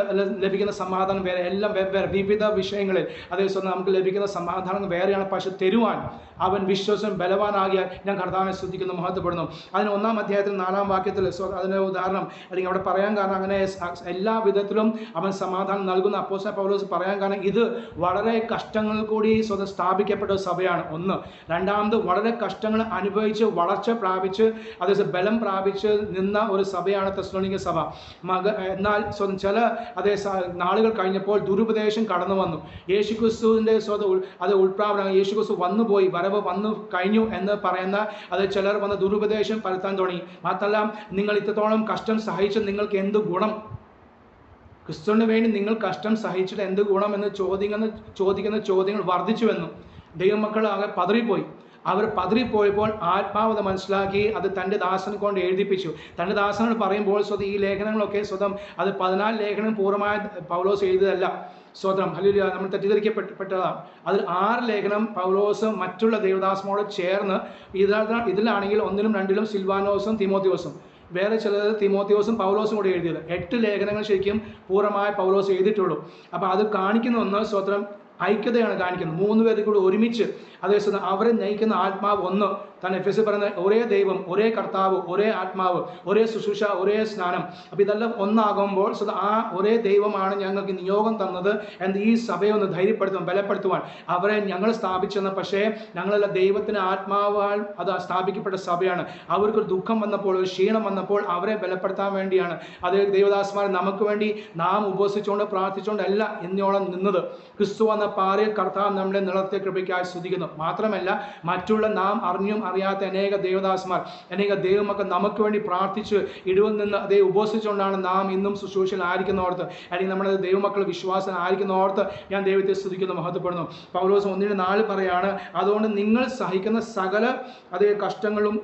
ലഭിക്കുന്ന സമാധാനം വേറെ. എല്ലാം വെവ്വേറെ വിവിധ വിഷയങ്ങളിൽ അതേ സ്വന്തം നമുക്ക് ലഭിക്കുന്ന സമാധാനം വേറെയാണ്. പക്ഷെ തരുവാൻ അവൻ വിശ്വസം ബലവാനാകിയാൽ ഞാൻ കർത്താവിനെ സ്തുതിക്കുന്നു, മഹത്വപ്പെടുന്നു. അതിന് 1-ാം അധ്യായത്തിൽ 4-ാം വാക്യത്തിൽ അതിൻ്റെ ഉദാഹരണം അല്ലെങ്കിൽ അവിടെ പറയാൻ കാരണം അങ്ങനെ എല്ലാ വിധത്തിലും അവൻ സമാധാനം നൽകുന്ന അപ്പോസ്തലൻ പൗലോസ് പറയാൻ കാരണം ഇത് വളരെ കഷ്ടങ്ങൾ കൂടി സ്വന്തം സ്ഥാപിക്കപ്പെട്ട സഭയാണ്. ഒന്ന്. രണ്ടാമത് വളരെ കഷ്ടങ്ങൾ അനുഭവിച്ച് വളർച്ച പ്രാപിച്ച് അതേ ബലം പ്രാപിച്ച് നിന്ന ഒരു സഭയാണ് തെസ്സലോനിക്ക സഭ. എന്നാൽ ചില നാളുകൾ കഴിഞ്ഞപ്പോൾ ദുരുപദേശം കടന്നു വന്നു. യേശുക്രിസ്തുവിൻ്റെ ഉൾപ്രാവണം യേശുക്രിസ്തു വന്നുപോയി, വരവ് വന്നു കഴിഞ്ഞു എന്ന് പറയുന്ന ചിലർ വന്ന് ദുരുപദേശം പരത്താൻ തുടങ്ങി. മാത്രമല്ല, നിങ്ങൾ ഇത്രത്തോളം കഷ്ടം സഹിച്ച് നിങ്ങൾക്ക് എന്ത് ഗുണം? ക്രിസ്തുവിന് വേണ്ടി നിങ്ങൾ കഷ്ടം സഹിച്ചിട്ട് എന്ത് ഗുണം എന്ന് ചോദിക്കുന്ന ചോദ്യങ്ങൾ വർദ്ധിച്ചുവെന്നു. ദൈവമക്കൾ ആകെ പതറിപ്പോയി. അവർ പതറിപ്പോയപ്പോൾ ആത്മാവത മനസ്സിലാക്കി അത് തൻ്റെ ദാസനെ കൊണ്ട് എഴുതിപ്പിച്ചു. തൻ്റെ ദാസനോട് പറയുമ്പോൾ ഈ ലേഖനങ്ങളൊക്കെ അത് 14 ലേഖനം പൂർണ്ണമായ പൗലോസ് എഴുതിയതല്ല. സ്വതം ഹല്ലേലൂയ. നമ്മൾ തെറ്റിദ്ധരിക്കപ്പെട്ടതാണ്. അതിൽ 6 ലേഖനം പൗലോസ് മറ്റുള്ള ദേവദാസനോട് ചേർന്ന് ഇതിലാണെങ്കിൽ 1-ലും 2-ലും സിൽവാനോസും തിമോത്തിയോസും, വേറെ ചിലത് തിമോത്തിയോസും പൗലോസും കൂടി എഴുതിയത്. 8 ലേഖനങ്ങൾ ശരിക്കും പൂർണ്ണമായ പൗലോസ് എഴുതിയിട്ടുള്ളൂ. അപ്പോൾ അത് കാണിക്കുന്ന ഒന്ന് സ്വതം ഐക്യതയാണ് കാണിക്കുന്നത്. 3 പേര് കൂടി ഒരുമിച്ച് അതേസമയം അവരെ നയിക്കുന്ന ആത്മാവ് ഒന്ന്. താൻ എഫെസ്യർ പറയുന്ന ഒരേ ദൈവം, ഒരേ കർത്താവ്, ഒരേ ആത്മാവ്, ഒരേ ശുശ്രൂഷ, ഒരേ സ്നാനം. അപ്പോൾ ഇതെല്ലാം ഒന്നാകുമ്പോൾ ആ ഒരേ ദൈവമാണ് ഞങ്ങൾക്ക് നിയോഗം തന്നത് എന്ന് ഈ സഭയെ ഒന്ന് ധൈര്യപ്പെടുത്തുവാൻ, ബലപ്പെടുത്തുവാൻ അവരെ ഞങ്ങൾ സ്ഥാപിച്ചെന്ന്. പക്ഷേ ഞങ്ങളെല്ലാം ദൈവത്തിന് ആത്മാവാൽ അത് സ്ഥാപിക്കപ്പെട്ട സഭയാണ്. അവർക്കൊരു ദുഃഖം വന്നപ്പോൾ, ഒരു ക്ഷീണം വന്നപ്പോൾ അവരെ ബലപ്പെടുത്താൻ വേണ്ടിയാണ് അതേ ദൈവദാസന്മാർ നമുക്ക് വേണ്ടി നാം ഉപവസിച്ചുകൊണ്ട് പ്രാർത്ഥിച്ചുകൊണ്ടല്ല ഇന്നോളം നിന്നത്. ക്രിസ്തു എന്ന പാറയിൽ കർത്താവ് നമ്മുടെ നിലത്തെ കൃപയ്ക്കായി സ്തുതിക്കുന്നു. മാത്രമല്ല, മറ്റുള്ള നാം അറിഞ്ഞും അറിയാത്ത അനേക ദേവദാസന്മാർ, അനേക ദൈവമക്കൾ നമുക്ക് വേണ്ടി പ്രാർത്ഥിച്ച് ഇടിവിൽ നിന്ന് അതേ ഉപവസിച്ചുകൊണ്ടാണ് നാം ഇന്നും ശുശ്രൂഷയിൽ ആയിരിക്കുന്നോർത്ത്, അല്ലെങ്കിൽ നമ്മുടെ ദൈവമക്കൾ വിശ്വാസം ആയിരിക്കുന്നോർത്ത് ഞാൻ ദൈവത്തെ സ്തുതിക്കുന്നു, മഹത്വപ്പെടുന്നു. പൗലോസ് 1:4 പറയാണ്, അതുകൊണ്ട് നിങ്ങൾ സഹിക്കുന്ന സകല അതേ കഷ്ടങ്ങളും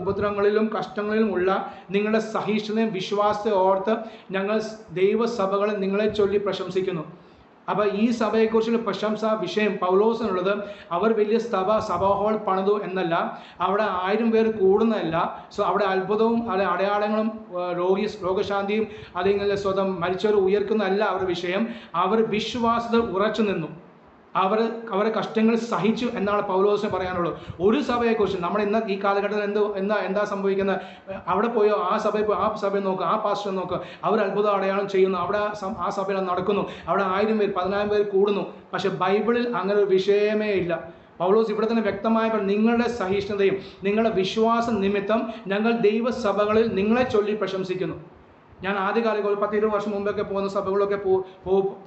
ഉപദ്രവങ്ങളിലും കഷ്ടങ്ങളിലും ഉള്ള നിങ്ങളുടെ സഹിഷ്ണുതയും വിശ്വാസത്തെ ഓർത്ത് ഞങ്ങൾ ദൈവസഭകളെ നിങ്ങളെ ചൊല്ലി പ്രശംസിക്കുന്നു. അപ്പോൾ ഈ സഭയെക്കുറിച്ചുള്ള പ്രശംസാ വിഷയം പൗലോസിനുള്ളത് അവർ വലിയ സഭാ ഹാൾ പണിതു എന്നല്ല, അവിടെ 1000 പേർ കൂടുന്നതല്ല. അവിടെ അത്ഭുതവും അടയാളങ്ങളും രോഗശാന്തിയും അല്ലെങ്കിൽ സ്വതം മരിച്ചവർ ഉയർക്കുന്നതല്ല അവരുടെ വിഷയം. അവർ വിശ്വാസത്തിൽ ഉറച്ചു നിന്നു, അവരെ കഷ്ടങ്ങൾ സഹിച്ചു എന്നാണ് പൗലോസിന് പറയാനുള്ളത്. ഒരു സഭയെക്കുറിച്ച് നമ്മൾ ഇന്ന് ഈ കാലഘട്ടത്തിൽ എന്താ സംഭവിക്കുന്നത്? അവിടെ പോയോ ആ സഭയെ നോക്കുക, ആ പാസ്റ്റർ നോക്കുക, അവർ അത്ഭുത അടയാളം ചെയ്യുന്നു, അവിടെ ആ സഭയിൽ നടക്കുന്നു, അവിടെ 1000 പേർ 14 പേർ കൂടുന്നു. പക്ഷെ ബൈബിളിൽ അങ്ങനെ ഒരു വിഷയമേ ഇല്ല. പൗലോസ് ഇവിടെ തന്നെ വ്യക്തമായ നിങ്ങളുടെ സഹിഷ്ണുതയും നിങ്ങളുടെ വിശ്വാസ നിമിത്തം ഞങ്ങൾ ദൈവസഭകളിൽ നിങ്ങളെ ചൊല്ലി പ്രശംസിക്കുന്നു. ഞാൻ ആദ്യകാലം 10-20 വർഷം മുമ്പൊക്കെ പോകുന്ന സഭകളൊക്കെ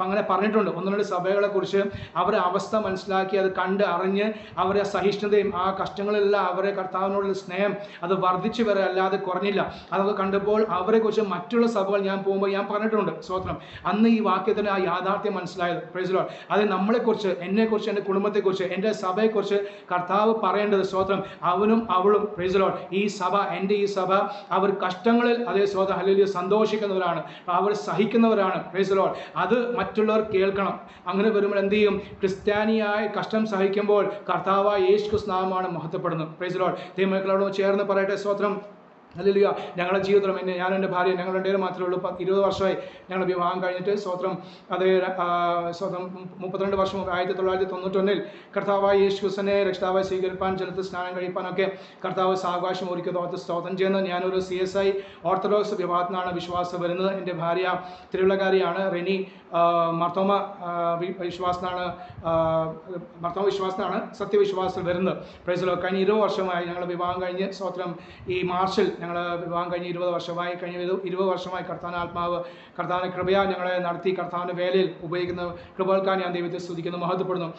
അങ്ങനെ പറഞ്ഞിട്ടുണ്ട്. 1-2 സഭകളെക്കുറിച്ച് അവരുടെ അവസ്ഥ മനസ്സിലാക്കി അത് കണ്ട് അറിഞ്ഞ് അവരുടെ സഹിഷ്ണുതയും ആ കഷ്ടങ്ങളിലെല്ലാം അവരെ കർത്താവിനോടുള്ള സ്നേഹം അത് വർദ്ധിച്ചു വരെ അല്ലാതെ കുറഞ്ഞില്ല. അതൊക്കെ കണ്ടപ്പോൾ അവരെക്കുറിച്ച് മറ്റുള്ള സഭകൾ ഞാൻ പോകുമ്പോൾ ഞാൻ പറഞ്ഞിട്ടുണ്ട്. സ്തോത്രം. അന്ന് ഈ വാക്യത്തിന് ആ യാഥാർത്ഥ്യം മനസ്സിലായത്. Price the lord. അത് നമ്മളെക്കുറിച്ച്, എന്നെക്കുറിച്ച്, എൻ്റെ കുടുംബത്തെക്കുറിച്ച്, എൻ്റെ സഭയെക്കുറിച്ച് കർത്താവ് പറയേണ്ടത്. സ്തോത്രം. അവനും അവളും പ്രൈസ് ദി ലോർഡ്. ഈ സഭ, എൻ്റെ ഈ സഭ അവർ കഷ്ടങ്ങളിൽ അതേ സ്തോത്രം ഹല്ലേലൂയ സന്തോഷിക്കുന്നവരാണ്, അവർ സഹിക്കുന്നവരാണ്. Praise the lord. അത് മറ്റുള്ളവർ കേൾക്കണം. അങ്ങനെ വരുമ്പോൾ എന്ത് ചെയ്യും? ക്രിസ്ത്യാനിയായി കഷ്ടം സഹിക്കുമ്പോൾ കർത്താവായ യേശു ക്രിസ്തു നാമമാണ് മഹത്വപ്പെടുന്നത്. Praise the lord. ദൈവമക്കളോട് ചേർന്ന് പറയട്ടെ. സ്തോത്രം. ഹല്ലേലൂയ. ഞങ്ങളുടെ ജീവിതം ഞാൻ എൻ്റെ ഭാര്യ ഞങ്ങൾ രണ്ടുപേരും മാത്രമേ ഉള്ളൂ. 20 വർഷമായി ഞങ്ങൾ വിവാഹം കഴിഞ്ഞിട്ട്. സ്വത്രം അത് സ്വതം 32 വർഷം 1991 കർത്താവായ യേശു ക്രിസ്തുവിനെ രക്ഷിതാവായി സ്വീകരിപ്പാൻ ജലത്തിൽ സ്നാനം കഴിപ്പാനൊക്കെ കർത്താവ് സാവകാശം ഒരുക്കിയതോർത്ത് സ്തോത്രം ചെയ്യുന്നത്. ഞാനൊരു CSI ഓർത്തഡോക്സ് വിഭാഗത്തിനാണ് വിശ്വാസം വരുന്നത്. എൻ്റെ ഭാര്യ തിരുവള്ളക്കാരിയാണ്. റെനി മർത്തോമ വിശ്വാസത്തിനാണ് സത്യവിശ്വാസത്തിൽ വരുന്നത്. Price the Lord. കഴിഞ്ഞ 20 വർഷമായി ഞങ്ങൾ വിവാഹം കഴിഞ്ഞ് സ്വത്രം ഈ മാർച്ചിൽ ഞങ്ങൾ വിവാഹം കഴിഞ്ഞ് 20 വർഷമായി. കഴിഞ്ഞ 20 വർഷമായി കർത്താവിൻ്റെ ആത്മാവ് കർത്താവിൻ്റെ കൃപയാ ഞങ്ങളെ നടത്തി കർത്താവിൻ്റെ വേലയിൽ ഉപയോഗിക്കുന്ന കൃപകൾക്കാണ് ഞാൻ ദൈവത്തെ സ്തുതിക്കുന്നു, മഹത്വപ്പെടുന്നു.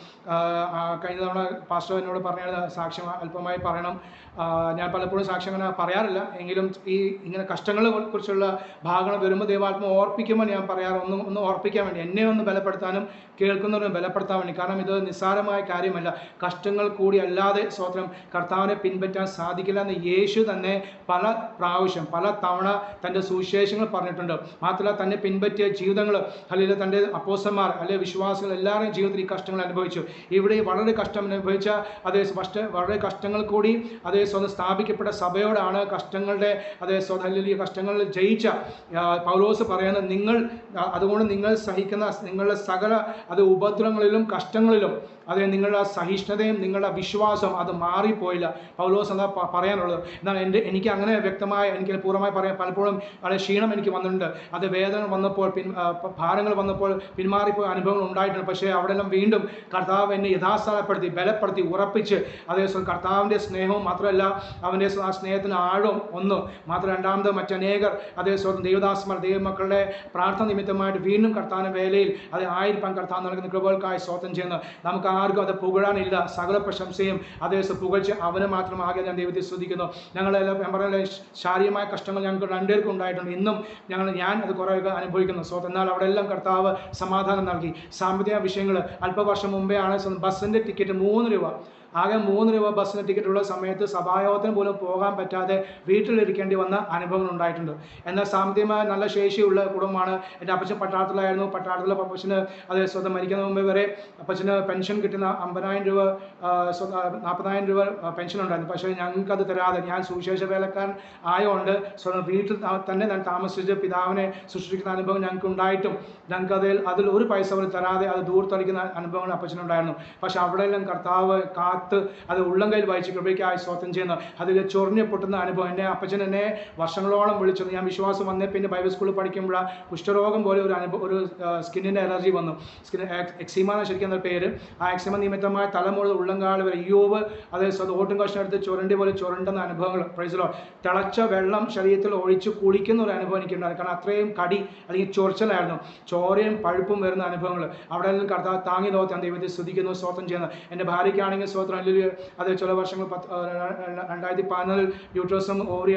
കഴിഞ്ഞ തവണ പാസ്റ്റർ എന്നോട് പറഞ്ഞത് സാക്ഷ്യം അല്പമായി പറയണം. ഞാൻ പലപ്പോഴും സാക്ഷ്യം അങ്ങനെ പറയാറില്ല, എങ്കിലും ഈ ഇങ്ങനെ കഷ്ടങ്ങളെ കുറിച്ചുള്ള ഭാഗങ്ങൾ വരുമ്പോൾ ദൈവാത്മാവ് ഓർപ്പിക്കുമ്പോൾ ഞാൻ പറയാറ് ഒന്ന് ഓർപ്പിക്കാൻ വേണ്ടി, എന്നെ ഒന്ന് ബലപ്പെടുത്താനും കേൾക്കുന്നവരെ ബലപ്പെടുത്താൻ വേണ്ടി. കാരണം ഇത് നിസ്സാരമായ കാര്യമല്ല. കഷ്ടങ്ങൾ കൂടി അല്ലാതെ സ്വത്രം കർത്താവിനെ പിൻപറ്റാൻ സാധിക്കില്ല എന്ന് യേശു തന്നെ പല പ്രാവശ്യം പല തവണ തൻ്റെ സുവിശേഷങ്ങൾ പറഞ്ഞിട്ടുണ്ട്. മാത്രമല്ല തന്നെ പിൻപറ്റിയ ജീവിതങ്ങൾ, അല്ലെങ്കിൽ തൻ്റെ അപ്പോസ്തലന്മാർ അല്ലെങ്കിൽ വിശ്വാസികൾ എല്ലാവരുടെയും ജീവിതത്തിൽ ഈ കഷ്ടങ്ങൾ അനുഭവിച്ചു. ഇവിടെ വളരെ കഷ്ടം അനുഭവിച്ച അതേ വളരെ കഷ്ടങ്ങൾ കൂടി അതേ സ്വന്തം സ്ഥാപിക്കപ്പെട്ട സഭയോടാണ് കഷ്ടങ്ങളുടെ അതേ അല്ലെങ്കിൽ കഷ്ടങ്ങളിൽ ജയിച്ച പൗലോസ് പറയുന്നത്, അതുകൊണ്ട് നിങ്ങൾ സഹിക്കുന്ന നിങ്ങളുടെ സകല അത് ഉപദ്രവങ്ങളിലും കഷ്ടങ്ങളിലും അതേ നിങ്ങളുടെ സഹിഷ്ണുതയും നിങ്ങളുടെ വിശ്വാസം അത് മാറിപ്പോയില്ല. പൗലോസ് എന്താ പറയാനുള്ളത്? എന്നാൽ എനിക്ക് അങ്ങനെ വ്യക്തമായി എനിക്ക് പൂർണ്ണമായി പറയാൻ പലപ്പോഴും വളരെ ക്ഷീണം എനിക്ക് വന്നിട്ടുണ്ട്. അത് വേദന വന്നപ്പോൾ ഭാരങ്ങൾ വന്നപ്പോൾ പിന്മാറിപ്പോയ അനുഭവങ്ങൾ ഉണ്ടായിട്ടുണ്ട്. പക്ഷേ അവിടെല്ലാം വീണ്ടും കർത്താവ് എന്നെ യഥാസ്ഥാനപ്പെടുത്തി ബലപ്പെടുത്തി ഉറപ്പിച്ച് അതേസമയം കർത്താവിൻ്റെ സ്നേഹവും മാത്രമല്ല അവൻ്റെ ആ സ്നേഹത്തിന് ആഴവും മാത്രം രണ്ടാമത് മറ്റനേകർ അതേസമയം ദൈവദാസന്മാർ ദൈവമക്കളുടെ പ്രാർത്ഥന നിമിത്തമായിട്ട് വീണ്ടും കർത്താവിൻ്റെ വേലയിൽ അത് ആയിരിക്കാൻ കർത്താവ് നൽകുന്ന കൃപകൾക്കായി സ്തോത്രം ചെയ്യുന്നത്. നമുക്ക് ആർക്കും അത് പുകഴാനില്ല. സകല പ്രശംസയും അതേസമയം പുകഴ്ച അവന് മാത്രമാകെ ഞാൻ ദൈവത്തെ സ്തുതിക്കുന്നു. ഞങ്ങളെല്ലാം ഞാൻ പറയുന്നത് ശാരീരികമായ കഷ്ടങ്ങൾ ഞങ്ങൾക്ക് രണ്ടുപേർക്കും ഉണ്ടായിട്ടുണ്ട്. ഇന്നും ഞാൻ അത് കുറേയൊക്കെ അനുഭവിക്കുന്നു. എന്നാൽ അവിടെ എല്ലാം കർത്താവ് സമാധാനം നൽകി. സാമ്പത്തിക വിഷയങ്ങൾ അല്പവർഷം മുമ്പേ ആണ് ബസ്സിൻ്റെ ടിക്കറ്റ് 3 രൂപ, ആകെ 3 രൂപ ബസ്സിന് ടിക്കറ്റുള്ള സമയത്ത് സഭായോഗത്തിന് പോലും പോകാൻ പറ്റാതെ വീട്ടിലിരിക്കേണ്ടി വന്ന അനുഭവങ്ങൾ ഉണ്ടായിട്ടുണ്ട്. എന്നാൽ സാമ്പത്തികമായ നല്ല ശേഷിയുള്ള കുടുംബമാണ്. എൻ്റെ അപ്പച്ചൻ പട്ടാളത്തിലായിരുന്നു. പട്ടാളത്തിലെ അപ്പച്ചന് അത് സ്വന്തം മരിക്കുന്ന മുമ്പേ വരെ അപ്പച്ചന് പെൻഷൻ കിട്ടുന്ന 50,000 രൂപ 40,000 രൂപ പെൻഷൻ ഉണ്ടായിരുന്നു. പക്ഷേ ഞങ്ങൾക്കത് തരാതെ ഞാൻ സുവിശേഷ വേലക്കാരൻ ആയതുകൊണ്ട് സ്വന്തം വീട്ടിൽ തന്നെ ഞാൻ താമസിച്ച് പിതാവിനെ സൃഷ്ടിക്കുന്ന അനുഭവം ഞങ്ങൾക്ക് ഉണ്ടായിട്ടും ഞങ്ങൾക്ക് അതിൽ ഒരു പൈസ പോലും തരാതെ അത് ദൂർത്തടിക്കുന്ന അനുഭവങ്ങൾ അപ്പച്ചനുണ്ടായിരുന്നു. പക്ഷെ അവിടെയെല്ലാം കർത്താവ് അത് ഉള്ളം കയ്യിൽ വായിച്ച് കൃപയ്ക്കായി സ്തോത്രം ചെയ്യുന്നു. അതിൽ ചൊറിഞ്ഞ് പൊട്ടുന്ന അനുഭവം. അപ്പച്ചൻ എന്നെ വർഷങ്ങളോളം വിളിച്ചത്. ഞാൻ വിശ്വാസം വന്നേ പിന്നെ ബൈബിൾ സ്കൂളിൽ പഠിക്കുമ്പോൾ കുഷ്ഠരോഗം പോലെ ഒരു സ്കിന്നിൻ്റെ അലർജി വന്നു. എക്സിമ എന്നാണ് ശരിക്കും പേര്. ആ എക്സിമ നിമിത്തമായ തലമുഴുവൻ ഉള്ളംകാട് വരെ യോബ് അതേസമയം ഓട്ടും കഷ്ണം എടുത്ത് ചുരണ്ടി പോലെ ചുരണ്ടുന്ന അനുഭവങ്ങൾ. Price the Lord. തിളച്ച വെള്ളം ശരീരത്തിൽ ഒഴിച്ച് കുളിക്കുന്ന ഒരു അനുഭവം എനിക്കുണ്ടായിരുന്നു. കാരണം അത്രയും കടി അല്ലെങ്കിൽ ചൊറിച്ചലായിരുന്നു. ചോരയും പഴുപ്പും വരുന്ന അനുഭവങ്ങൾ. അവിടെ നിന്ന് കർത്താവ് താങ്ങി നോക്കാൻ ദൈവത്തെ സ്തുതിക്കുന്നു, സ്തോത്രം ചെയ്യുന്നു. എൻ്റെ ഭാര്യയ്ക്കാണെങ്കിൽ സ്തോത്രം അത് ചില വർഷങ്ങൾ 2014 യൂട്രസും ഓവറി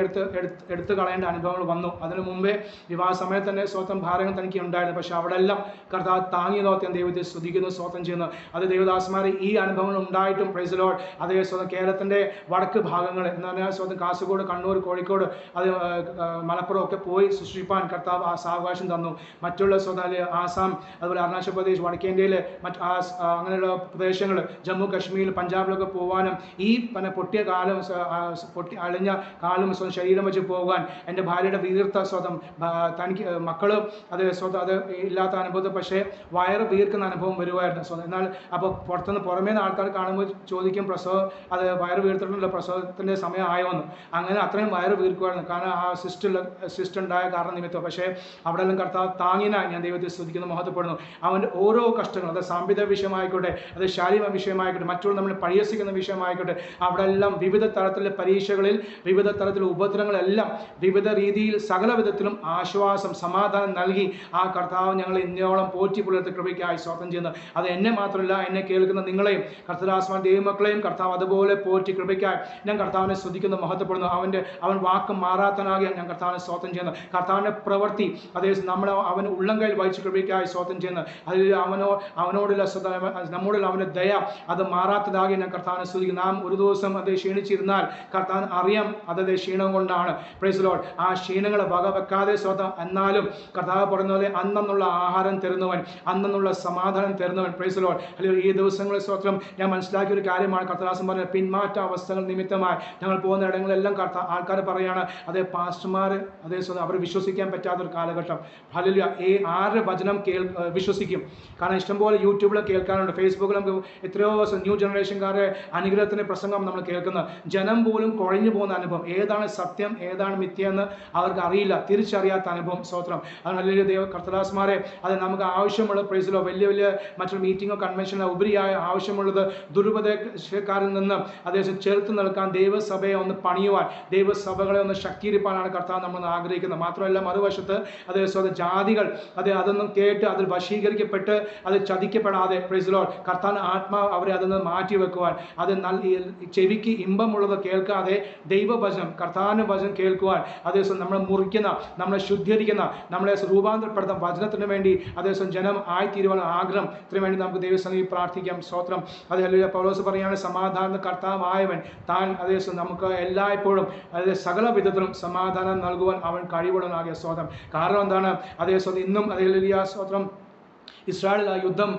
എടുത്ത് കളയേണ്ട അനുഭവങ്ങൾ വന്നു. അതിനു മുമ്പേ വിവാഹ സമയത്ത് തന്നെ സ്വന്തം ഭാരങ്ങൾ തനിക്ക് ഉണ്ടായിരുന്നു. പക്ഷെ അവിടെ എല്ലാം കർത്താവ് താങ്ങി നോക്കാൻ ദൈവത്തെ സ്തുതിക്കുന്നു, സ്തോത്രം ചെയ്യുന്നു. അത് ദൈവദാസന്മാർ ഈ അനുഭവങ്ങൾ ഉണ്ടായിട്ടും പ്രൈസ് ദി ലോർഡ് അതേ സ്വന്തം കേരളത്തിൻ്റെ വടക്ക് ഭാഗങ്ങൾ എന്ന് പറഞ്ഞാൽ സ്വന്തം കാസർഗോഡ്, കണ്ണൂർ, കോഴിക്കോട്, അത് മലപ്പുറം ഒക്കെ പോയി സൃഷ്ടിപ്പാൻ കർത്താവ് ആ സാവകാശം തന്നു. മറ്റുള്ള സ്വന്തം ആസാം, അതുപോലെ അരുണാചൽ പ്രദേശ്, വടക്കേന്ത്യയിലെ അങ്ങനെയുള്ള പ്രദേശങ്ങൾ, ജമ്മു കാശ്മീർ, പഞ്ചാബിലൊക്കെ പോകാനും ഈ പൊട്ടിയ കാലം അളിഞ്ഞ കാലും ശരീരം വെച്ച് പോകാൻ എൻ്റെ ഭാര്യയുടെ വീർത്ത സ്വതം തനിക്ക് മക്കൾ അത് സ്വതം അത് ഇല്ലാത്ത അനുഭവത്തിൽ പക്ഷേ വയറ് വീർക്കുന്ന അനുഭവം വരുമായിരുന്നു. എന്നാൽ അപ്പോൾ പുറമേ നിന്ന് ആൾക്കാർ കാണുമ്പോൾ ചോദിക്കും പ്രസവം അത് വയറ് വീർത്തിട്ടുണ്ടല്ലോ, പ്രസവത്തിൻ്റെ സമയം ആയോന്ന്. അങ്ങനെ അത്രയും വയറ് വീർക്കുമായിരുന്നു. കാരണം ആ സിസ്റ്റ് ഉണ്ടായ കാരണം നിമിത്തം. പക്ഷേ അവിടെയെല്ലാം കർത്താവ് താങ്ങിനായി ഞാൻ ദൈവത്തെ സ്തുതിക്കുന്നു, മഹത്വപ്പെടുന്നു. അവൻ്റെ ഓരോ കഷ്ടങ്ങളും അത് സാമ്പത്തിക വിഷയമായിക്കോട്ടെ, അത് ശാരീരിക വിഷയമായിക്കോട്ടെ, മറ്റുള്ള നമ്മൾ പരിഹസിക്കുന്ന വിഷയമായിക്കോട്ടെ, അവിടെ എല്ലാം വിവിധ തരത്തിലുള്ള പരീക്ഷകളിൽ വിവിധ തരത്തിലുള്ള ഉപദ്രവങ്ങളെല്ലാം വിവിധ രീതിയിൽ സകല വിധത്തിലും ആശ്വാസം സമാധാനം നൽകി ആ കർത്താവ് ഞങ്ങളെ ഇന്നോളം പോറ്റി പുലർത്തി കൃപയ്ക്കായി സ്തോത്രം ചെയ്യുന്നത്. അത് എന്നെ മാത്രമല്ല എന്നെ കേൾക്കുന്ന നിങ്ങളെയും കർത്തദാസന്മാർ ദൈവമക്കളെയും കർത്താവ് അതുപോലെ പോറ്റി കൃപയ്ക്കായി ഞാൻ കർത്താവിനെ സ്തുതിക്കുന്നു, മഹത്വപ്പെടുന്നു. അവൻ വാക്ക് മാറാത്തനാകിയ ഞാൻ കർത്താവിനെ സ്തോത്രം ചെയ്യുന്നു. കർത്താവിൻ്റെ പ്രവൃത്തി അതേ അവൻ ഉള്ളം കയ്യിൽ വഹിച്ച് കൃപയ്ക്കായി സ്തോത്രം ചെയ്യുന്നത്. അതിൽ അവനോടുള്ള നമ്മോടുള്ള അവൻ്റെ ദയ അത് മാറാത്തതാകെ ഞാൻ കർത്താവിനെ സ്തുതിക്കുന്നു. നാം ഒരു ദിവസം അത് ക്ഷീണിച്ചിരുന്നാൽ കർത്താവിന് അറിയാം അതത് ക്ഷീണം കൊണ്ടാണ്. Price the Lord. ആ ക്ഷീണങ്ങളെ വകവെക്കാതെ സ്വതം എന്നാലും കർത്താവ് പറയുന്ന പോലെ അന്നുള്ള ആഹാരം തരുന്നവൻ, അന്നുള്ള സമാധാനം തരുന്നവൻ. Price the Lord. അല്ലെങ്കിൽ ഈ ദിവസങ്ങളിൽ സ്വത്രം ഞാൻ മനസ്സിലാക്കിയ ഒരു കാര്യമാണ്, കർത്താദാസൻ പറഞ്ഞ പിന്മാറ്റ അവസ്ഥകൾ നിമിത്തമായി ഞങ്ങൾ പോകുന്ന ഇടങ്ങളിലെല്ലാം ആൾക്കാർ പറയാണ് അതേ പാസ്റ്റർമാർ അതേ അവർ വിശ്വസിക്കാൻ പറ്റാത്തൊരു കാലഘട്ടം. ഹല്ലേലൂയ. ഈ ആരുടെ വചനം വിശ്വസിക്കും? കാരണം ഇഷ്ടംപോലെ യൂട്യൂബിൽ കേൾക്കാനുണ്ട്, ഫേസ്ബുക്കിൽ നമുക്ക് എത്രയോ ന്യൂ ജനറേഷൻകാരെ അനുഗ്രഹത്തിൻ്റെ പ്രസംഗം നമ്മൾ കേൾക്കുന്നത്. ജനം പോലും കുഴഞ്ഞു പോകുന്ന അനുഭവം, ഏതാണ് സത്യം ഏതാണ് മിഥ്യ എന്ന് അവർക്ക് അറിയില്ല, തിരിച്ചറിയാത്ത അനുഭവം. സ്തോത്രം. അത് നല്ലൊരു കർത്തദാസന്മാരെ അത് നമുക്ക് ആവശ്യമുള്ള പ്രൈസിലോ വലിയ വലിയ മറ്റൊരു മീറ്റിങ്ങോ കൺവെൻഷനോ ഉപരിയായ ആവശ്യമുള്ളത് ദുരുപദേശക്കാരിൽ നിന്ന് അദ്ദേഹം ചേർത്ത് നിൽക്കാൻ, ദൈവസഭയെ ഒന്ന് പണിയുവാൻ, ദൈവസഭകളെ ഒന്ന് ശക്തീകരിപ്പാനാണ് കർത്താവ് നമ്മൾ ആഗ്രഹിക്കുന്നത്. മാത്രമല്ല മറുവശത്ത് അതേ ജാതികൾ അതൊന്നും കേട്ട് അതിൽ വശീകരിക്കപ്പെട്ട് അത് ചതിക്കപ്പെടാതെ പ്രൈസ് ദി ലോർഡ് കർത്താവിന്റെ ആത്മാവ് അവരെ അതിൽ നിന്ന് മാറ്റി വെക്കുവാൻ, അത് ചെവിക്ക് ഇമ്പമുള്ളത് കേൾക്കാതെ ദൈവവചനം കർത്താവിന്റെ വചനം കേൾക്കുവാൻ, അതേസമയം നമ്മളെ മുറിക്കുന്ന, നമ്മളെ ശുദ്ധീകരിക്കുന്ന, നമ്മളെ രൂപാന്തരപ്പെടുത്താൻ വചനത്തിന് വേണ്ടി അതേസമയം ജനം ആയിത്തീരുവാൻ ആഗ്രഹത്തിന് വേണ്ടി നമുക്ക് ദൈവസന്നിധിയിൽ പ്രാർത്ഥിക്കാം. സ്തോത്രം. അത് പൗലോസ് പറയുകയാണ് സമാധാന കർത്താവായവൻ താൻ അതേസമയം നമുക്ക് എല്ലായ്പ്പോഴും അതായത് സകല വിധത്തിലും സമാധാനം നൽകുവാൻ അവൻ കഴിവുള്ളവനാകിയ. സ്തോത്രം. കാരണം എന്താണ്? അതേസമയം ഇന്നും അതേ സ്തോത്രം ഇസ്രായേലിൽ ആ യുദ്ധം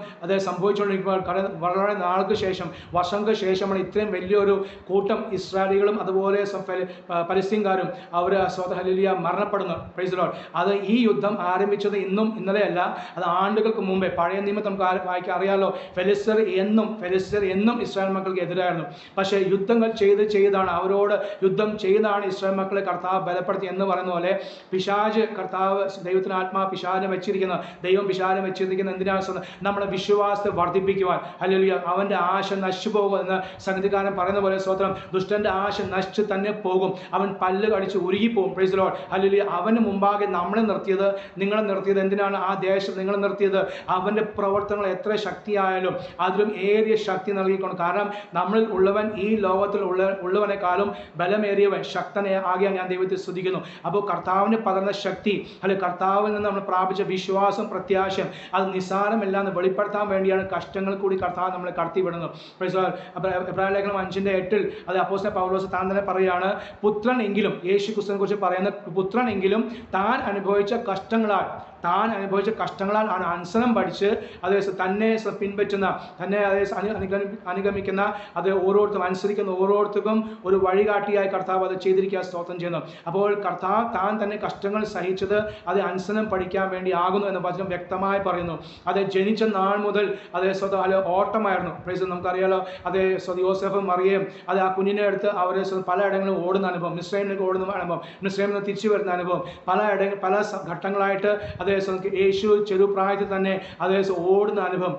സംഭവിച്ചുകൊണ്ടിരിക്കുമ്പോൾ വളരെ നാൾക്ക് ശേഷം, വർഷങ്ങൾക്ക് ശേഷമാണ് ഇത്രയും വലിയൊരു കൂട്ടം ഇസ്രായേലികളും അതുപോലെ പലസ്തീൻകാരും അവർ ഹല്ലേലൂയ മരണപ്പെടുന്നു. Praise the lord. അത് ഈ യുദ്ധം ആരംഭിച്ചത് ഇന്നും ഇന്നലെയല്ല, അത് ആണ്ടുകൾക്ക് മുമ്പേ. പഴയ നിയമം നമുക്ക് വായിക്കാൻ അറിയാലോ, ഫെലിസ്ത്യർ എന്നും ഇസ്രായേൽ മക്കൾക്ക് എതിരായിരുന്നു. പക്ഷേ യുദ്ധങ്ങൾ ചെയ്താണ്, അവരോട് യുദ്ധം ചെയ്താണ് ഇസ്രായേൽ മക്കളെ കർത്താവ് ബലപ്പെടുത്തി എന്ന് പറയുന്ന പോലെ പിശാച് കർത്താവ് ദൈവത്തിന് ആത്മാ പിശാചിനെ വെച്ചിരിക്കുന്ന, ദൈവം പിശാചിനെ വെച്ചിരിക്കുന്ന എന്തിനാണ്? നമ്മുടെ വിശ്വാസത്തെ വർദ്ധിപ്പിക്കുവാൻ. ഹല്ലേലൂയ. അവന്റെ ആശ നശിച്ചു പോകും എന്ന് സംഗീതകാരൻ പറയുന്ന പോലെ സ്തോത്രം. ദുഷ്ടന്റെ ആശ നശിച്ചു തന്നെ പോകും, അവൻ പല്ല് കടിച്ച് ഉരുകിപ്പോകും. Praise the lord. ഹല്ലേലൂയ. അവന് മുമ്പാകെ നമ്മളെ നിർത്തിയത്, നിങ്ങളെ നിർത്തിയത് എന്തിനാണ്? ആ ദേശം നിങ്ങളെ നിർത്തിയത് അവന്റെ പ്രവർത്തനങ്ങൾ എത്ര ശക്തിയായാലും അതിലും ഏറിയ ശക്തി നൽകിക്കൊണ്ട്. കാരണം നമ്മളിൽ ഉള്ളവൻ ഈ ലോകത്തിൽ ഉള്ളവനെക്കാളും ബലമേറിയവൻ, ശക്തനെ ആകിയാൽ ഞാൻ ദൈവത്തെ സ്തുതിക്കുന്നു. അപ്പോൾ കർത്താവിന് പകർന്ന ശക്തി, അല്ലെങ്കിൽ കർത്താവിൽ നിന്ന് നമ്മൾ പ്രാപിച്ച വിശ്വാസം, പ്രത്യാശയം, അത് നിസ്സാരമല്ല എന്ന് വെളിപ്പെടുത്താൻ വേണ്ടിയാണ് കഷ്ടങ്ങൾ കൂടി കർത്താവ് നമ്മളെ കടത്തിവിടുന്നത്. എബ്രായ ലേഖനം 5:8 അത് അപ്പോസ്തലൻ പൗലോസ് താൻ തന്നെ പറയുകയാണ്, പുത്രൻ എങ്കിലും, യേശു ക്രിസ്തുവിനെ കുറിച്ച് പറയുന്ന പുത്രൻ എങ്കിലും താൻ അനുഭവിച്ച കഷ്ടങ്ങളാൽ ആണ് അനുസരണം പഠിച്ച് അതേ തന്നെ പിൻപറ്റുന്ന, തന്നെ അനുഗമിക്കുന്ന, അത് ഓരോരുത്തരും അനുസരിക്കുന്ന ഓരോരുത്തർക്കും ഒരു വഴികാട്ടിയായി കർത്താവ് അത് ചെയ്തിരിക്കുക. സ്തോത്രം ചെയ്യുന്നു. അപ്പോൾ കർത്താവ് താൻ തന്നെ കഷ്ടങ്ങൾ സഹിച്ചത് അത് അനുസരണം പഠിക്കാൻ വേണ്ടി ആകുന്നു എന്ന് വചനം വ്യക്തമായി പറയുന്നു. അത് ജനിച്ച നാൾ മുതൽ അതേ ഓട്ടമായിരുന്നു. പ്രൈസ് നമുക്കറിയാലോ, അതേ യോസേഫും മറിയയും അത് ആ കുഞ്ഞിനെ എടുത്ത് അവരെ പലയിടങ്ങളിലും ഓടുന്ന അനുഭവം, മിസ്രൈമിലേക്ക് ഓടുന്ന അനുഭവം, മിസ്രൈമിൽ നിന്ന് തിരിച്ചു വരുന്ന അനുഭവം, പല ഘട്ടങ്ങളായിട്ട് അതേ യേശു ചെറുപ്രായത്തിൽ തന്നെ അതേ ഓടുന്ന അനുഭവം.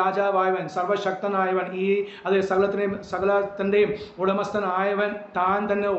രാജാവായവൻ, സർവശക്തനായവൻ, ഈ അതേ സകലത്തിൻ്റെയും ഉടമസ്ഥനായവൻ താൻ തന്നെ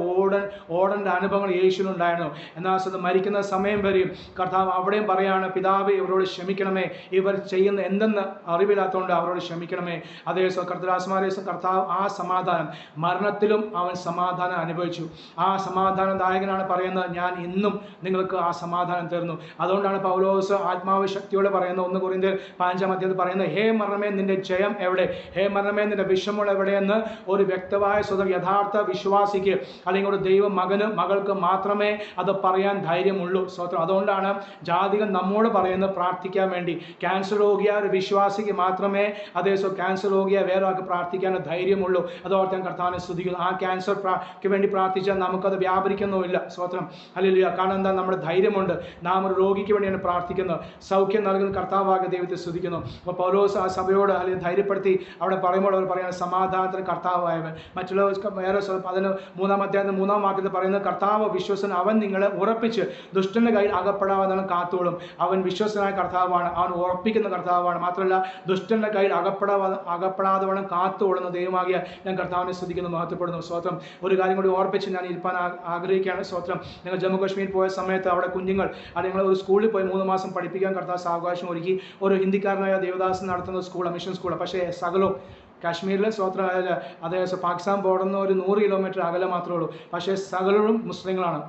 ഓടേണ്ട അനുഭവങ്ങൾ യേശുവിനുണ്ടായിരുന്നു. എന്നാൽ മരിക്കുന്ന സമയം വരെയും കർത്താവ് അവിടെയും പറയാണ്, പിതാവേ ഇവരോട് ക്ഷമിക്കണമേ, ഇവർ ചെയ്യുന്ന എന്തെന്ന് അറിവില്ലാത്തതുകൊണ്ട് അവരോട് ക്ഷമിക്കണമേ. അതേ കർത്തദാസന്മാരെ കർത്താവ് ആ സമാധാനം, മരണത്തിലും അവൻ സമാധാനം അനുഭവിച്ചു. ആ സമാധാനദായകനാണ് പറയുന്നത്, ഞാൻ ഇന്നും നിങ്ങൾക്ക് ആ സമാധാനം തരുന്നു. അതുകൊണ്ടാണ് പൗലോസ് ആത്മാവ് ശക്തിയോടെ പറയുന്നത്, 1 കൊരിന്ത്യർ 5-ാം പറയുന്നത്, ഹേ മരണമേ നിന്റെ ജയം എവിടെ, ഹേ മരണമേ നിന്റെ വിഷമങ്ങൾ എവിടെയെന്ന് ഒരു വ്യക്തമായ യഥാർത്ഥ വിശ്വാസിക്ക്, അല്ലെങ്കിൽ ഒരു ദൈവ മകൾക്ക് മാത്രമേ അത് പറയാൻ ധൈര്യമുള്ളൂ. സ്വത്രം. അതുകൊണ്ടാണ് ജാതികൾ നമ്മോട് പറയുന്നത് പ്രാർത്ഥിക്കാൻ വേണ്ടി. ക്യാൻസർ രോഗിയായ ഒരു വിശ്വാസിക്ക് മാത്രമേ ക്യാൻസർ രോഗിയെ വേറെ ആൾക്ക് പ്രാർത്ഥിക്കാൻ ധൈര്യമുള്ളൂ. അതോർത്ത് ഞാൻ കർത്താവിനെ സ്തുതിക്കുന്നു. ആ ക്യാൻസർക്ക് വേണ്ടി പ്രാർത്ഥിച്ചാൽ നമുക്കത് വ്യാപരിക്കുന്നുമില്ല. സ്വത്രം. ഹല്ലേലൂയ. കാരണം എന്താ? നമ്മുടെ ധൈര്യമുണ്ട്. നാം ഒരു രോഗിക്ക് വേണ്ടിയാണ് പ്രാർത്ഥിക്കുന്നത്, സൗഖ്യം നൽകുന്ന കർത്താവാകെ ദൈവത്തെ സ്തുതിക്കുന്നു. അപ്പോൾ പൗലോസ് ആ സഭയോട് അല്ലെങ്കിൽ ധൈര്യപ്പെടുത്തി അവിടെ പറയുമ്പോൾ അവർ പറയുന്നത് സമാധാനത്തിന് കർത്താവായവൻ. മറ്റുള്ളവർക്ക് വേറെ 13-ാം അധ്യായത്തിൽ 3-ാം വാക്യത്തിൽ പറയുന്നത്, കർത്താവ് വിശ്വസൻ, അവൻ നിങ്ങളെ ഉറപ്പിച്ച് ദുഷ്ടന്റെ കയ്യിൽ അകപ്പെടാതെ കാത്തോളും. അവൻ വിശ്വസനായ കർത്താവാണ്, അവൻ ഉറപ്പിക്കുന്ന കർത്താവാണ്. മാത്രമല്ല ദുഷ്ടന്റെ കയ്യിൽ അകപ്പെടാതെ വേണം കാത്തുകൊള്ളുന്ന ദൈവമാകിയ ഞാൻ കർത്താവിനെ സ്തുതിക്കുന്നു, മഹത്വപ്പെടുന്നു. സ്വത്രം. ഒരു കാര്യം കൂടി ഓർപ്പിച്ച് ഞാൻ ഇരിപ്പാൻ ആഗ്രഹിക്കുകയാണ്. സ്വത്രം. നിങ്ങൾ ജമ്മു കാശ്മീർ പോയ സമയത്ത് അവിടെ കുഞ്ഞുങ്ങൾ അല്ലെങ്കിൽ ഒരു സ്കൂളിൽ പോയി 3 മാസം പഠിപ്പിക്കാൻ കർത്താവ് സാവകാശം ഒരുക്കി. ഒരു ഹിന്ദിക്കാരനായ ദേവദാസൻ നടത്തുന്ന സ്കൂളാണ്, മിഷൻ സ്കൂളാണ്. പക്ഷേ സകലവും കാശ്മീരിലെ സ്വോത്രം അതായത് പാകിസ്ഥാൻ ബോർഡറിൽ നിന്ന് ഒരു 100 കിലോമീറ്റർ അകലെ മാത്രമേ ഉള്ളൂ. പക്ഷേ സകലരും മുസ്ലിങ്ങളാണ്.